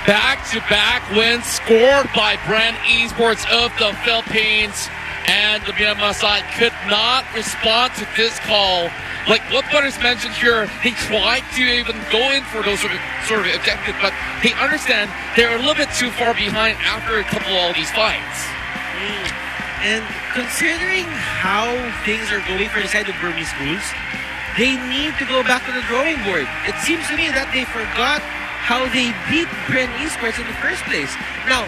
B: Back-to-back wins scored by Brand Esports of the Philippines, and the Myanmar side could not respond to this call. Like what Butters mentioned here, they tried to even go in for those sort of objectives, but they understand they're a little bit too far behind after a couple of all these fights.
E: And considering how things are going for the side of Burmese Bulls, they need to go back to the drawing board. It seems to me that they forgot how they beat Bren Esports in the first place. Now,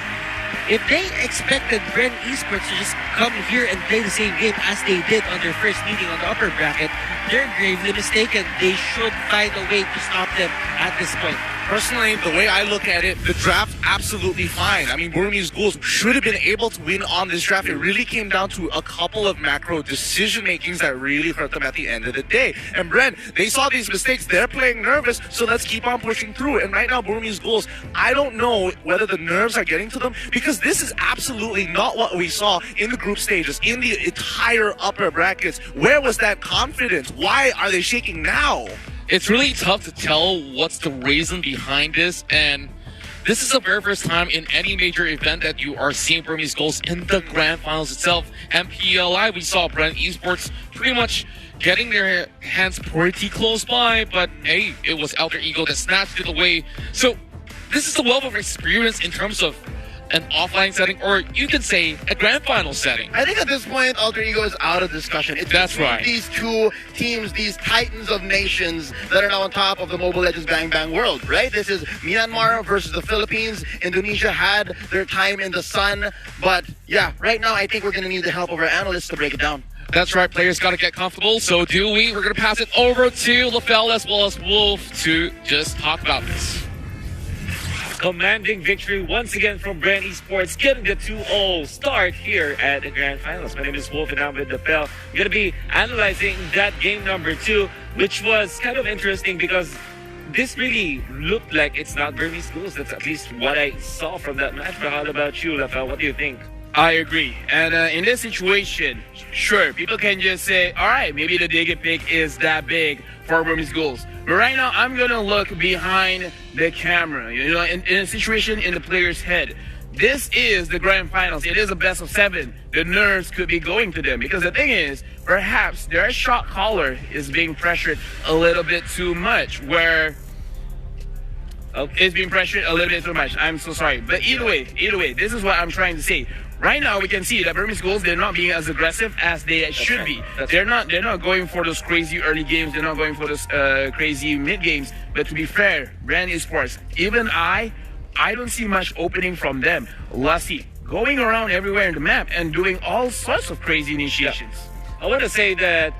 E: if they expected Bren Esports to just come here and play the same game as they did on their first meeting on the upper bracket, they're gravely mistaken. They should find a way to stop them at this point.
D: Personally, the way I look at it, the draft absolutely fine. I mean, Burmese Ghouls should have been able to win on this draft. It really came down to a couple of macro decision makings that really hurt them at the end of the day. And Bren, they saw these mistakes. They're playing nervous, so let's keep on pushing through. And right now, Burmese Ghouls, I don't know whether the nerves are getting to them, because this is absolutely not what we saw in the group stages, in the entire upper brackets. Where was that confidence? Why are they shaking now?
B: It's really tough to tell what's the reason behind this, and this is the very first time in any major event that you are seeing Burmese Ghouls in the grand finals itself. MPLI, we saw Brent Esports pretty much getting their hands pretty close by, but hey, it was Alter Ego that snatched it away. So this is a wealth of experience in terms of an offline setting, or you could say a grand final setting.
C: I think at this point, Alter Ego is out of discussion. It's
B: That's right.
C: These two teams, these titans of nations that are now on top of the Mobile Legends BangBang world, right? This is Myanmar versus the Philippines. Indonesia had their time in the sun, but yeah, right now I think we're going to need the help of our analysts to break it down.
B: That's right, players got to get comfortable, so do we. We're going to pass it over to LaFell as well as Wolf to just talk about this.
F: Commanding victory once again from Brand Esports, getting the 2-0 start here at the Grand Finals. My name is Wolf and I'm with LaFell. We're going to be analyzing that game number 2, which was kind of interesting because this really looked like it's not Burmese Ghouls. That's at least what I saw from that match. But how about you, LaFell? What do you think?
G: I agree. And in this situation, sure, people can just say, all right, maybe the dig pick is that big for Burmese Ghouls. But right now, I'm going to look behind the camera, you know, in a situation in the player's head. This is the grand finals. It is a best of 7. The nerves could be going to them because the thing is, perhaps their shot caller is being pressured a little bit too much, where it's being pressured a little bit too much. I'm so sorry. But either way, this is what I'm trying to say. right now we can see that Burmese Ghouls, they're not being as aggressive as they should be. They're not going for those crazy early games. They're not going for those crazy mid games. But to be fair, Brand Esports, even I don't see much opening from them. Lusty going around everywhere in the map and doing all sorts of crazy initiations.
F: I want to say that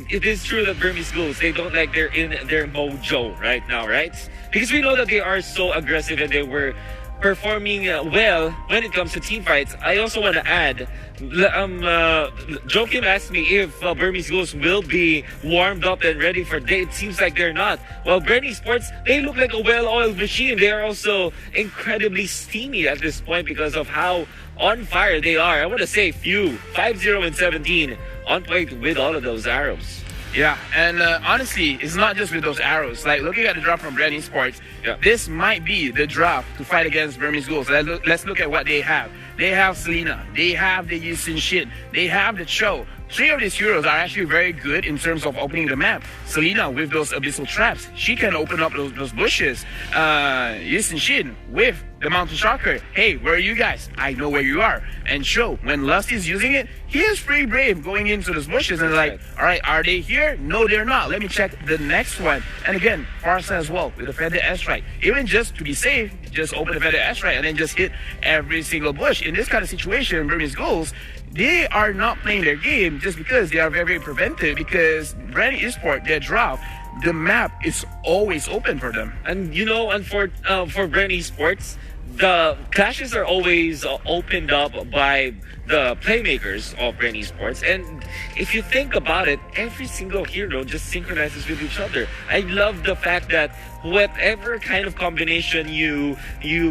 F: it is true that Burmese Ghouls, they don't like they're in their mojo right now, right? Because we know that they are so aggressive and they were performing well when it comes to team fights. I also want to add, Joakim asked me if Burmese Ghouls will be warmed up and ready for day. It seems like they're not. Well, Brand Esports, they look like a well-oiled machine. They are also incredibly steamy at this point because of how on fire they are. I want to say 5-0 and 17 on point with all of those arrows.
G: Yeah, and honestly, it's not just with those arrows. Like, looking at the drop from Brand Esports, this might be the drop to fight against Burmese Ghouls. Let's look at what they have. They have Selena, they have the Yusin Shin, they have the Cho. 3 of these heroes are actually very good in terms of opening the map. Selena with those abyssal traps, she can open up those bushes. Yusin Shin with the Mountain Shocker, hey, where are you guys? I know where you are. And Cho, when Lusty's using it, he is pretty brave going into those bushes and like, alright, are they here? No, they're not. Let me check the next one. And again, Farsa as well with the Feather S-Strike. Even just to be safe, just open the Feather S-Strike and then just hit every single bush. In this kind of situation, Burmese Ghouls, they are not playing their game just because they are very, very preventive, because Brand Esports, their drop, the map is always open for them.
F: And you know, and for Brand Esports, the clashes are always opened up by the playmakers of Brand Esports. And if you think about it, every single hero just synchronizes with each other. I love the fact that whatever kind of combination you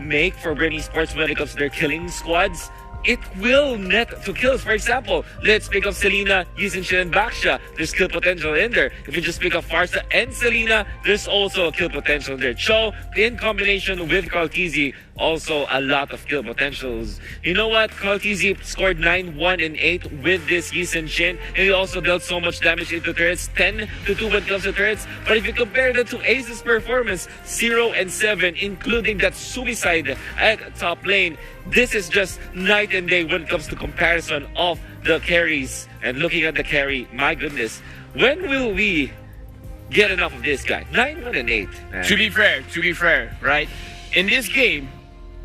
F: make for Brand Esports when it comes to their killing squads, it will net to kills. For example, let's pick up Selena, Yusin Shin, and Baksha. There's kill potential in there. If you just pick up Farsa and Selena, there's also a kill potential there. Cho, in combination with Kalkizi, also a lot of kill potentials. You know what? Kalkizi scored 9, 1, and 8 with this Yusin Shin, and he also dealt so much damage into turrets, 10-2 when it comes to turrets. But if you compare that to Ace's performance, 0 and 7, including that suicide at top lane, this is just night and day when it comes to comparison of the carries. And looking at the carry, my goodness, when will we get enough of this guy? 9, 1, and 8. Man.
G: To be fair, right? In this game,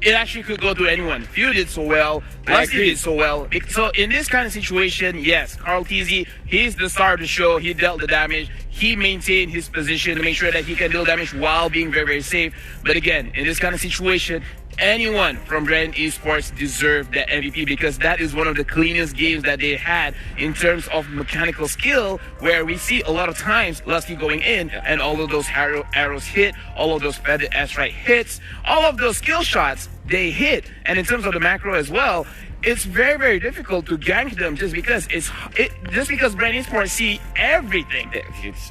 G: it actually could go to anyone. Few did so well, Lusty did so well. So in this kind of situation, yes, Carl Tizzy, he's the star of the show. He dealt the damage. He maintained his position to make sure that he can deal damage while being very, very safe. But again, in this kind of situation, anyone from Brand Esports deserved the MVP, because that is one of the cleanest games that they had in terms of mechanical skill, where we see a lot of times Lusty going in and all of those arrows hit, all of those Feather S-Strike hits, all of those skill shots, they hit. And in terms of the macro as well, it's very, very difficult to gank them just because Brand Esports see everything.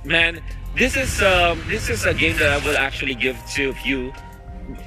F: Man, this is a game that I will actually give to you.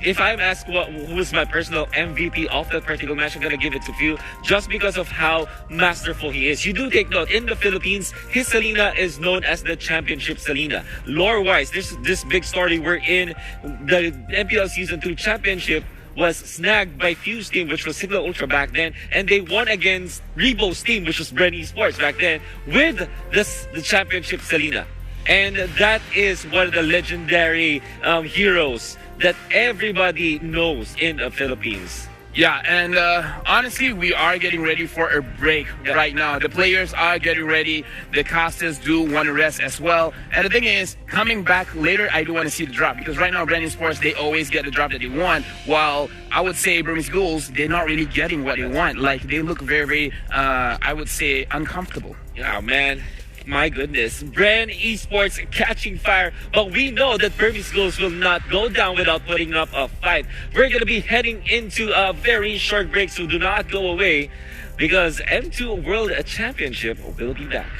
F: If I'm asked who's my personal MVP of that particular match, I'm going to give it to Few, just because of how masterful he is. You do take note, in the Philippines, his Selena is known as the Championship Selena. Lore-wise, this big story wherein the MPL Season 2 Championship was snagged by Few's team, which was Signal Ultra back then, and they won against Rebo's team, which was Brand Esports back then, with the Championship Selena. And that is one of the legendary heroes that everybody knows in the Philippines.
G: Yeah, and honestly, we are getting ready for a break right now. The players are getting ready. The casters do want to rest as well. And the thing is, coming back later, I do want to see the drop, because right now, Brand Esports, they always get the drop that they want, while I would say Burmese Ghouls, they're not really getting what they want. Like, they look very, very, I would say, uncomfortable.
F: Yeah, man. My goodness, Brand Esports catching fire, but we know that Burmese Ghouls will not go down without putting up a fight. We're going to be heading into a very short break, so do not go away, because M2 World Championship will be back.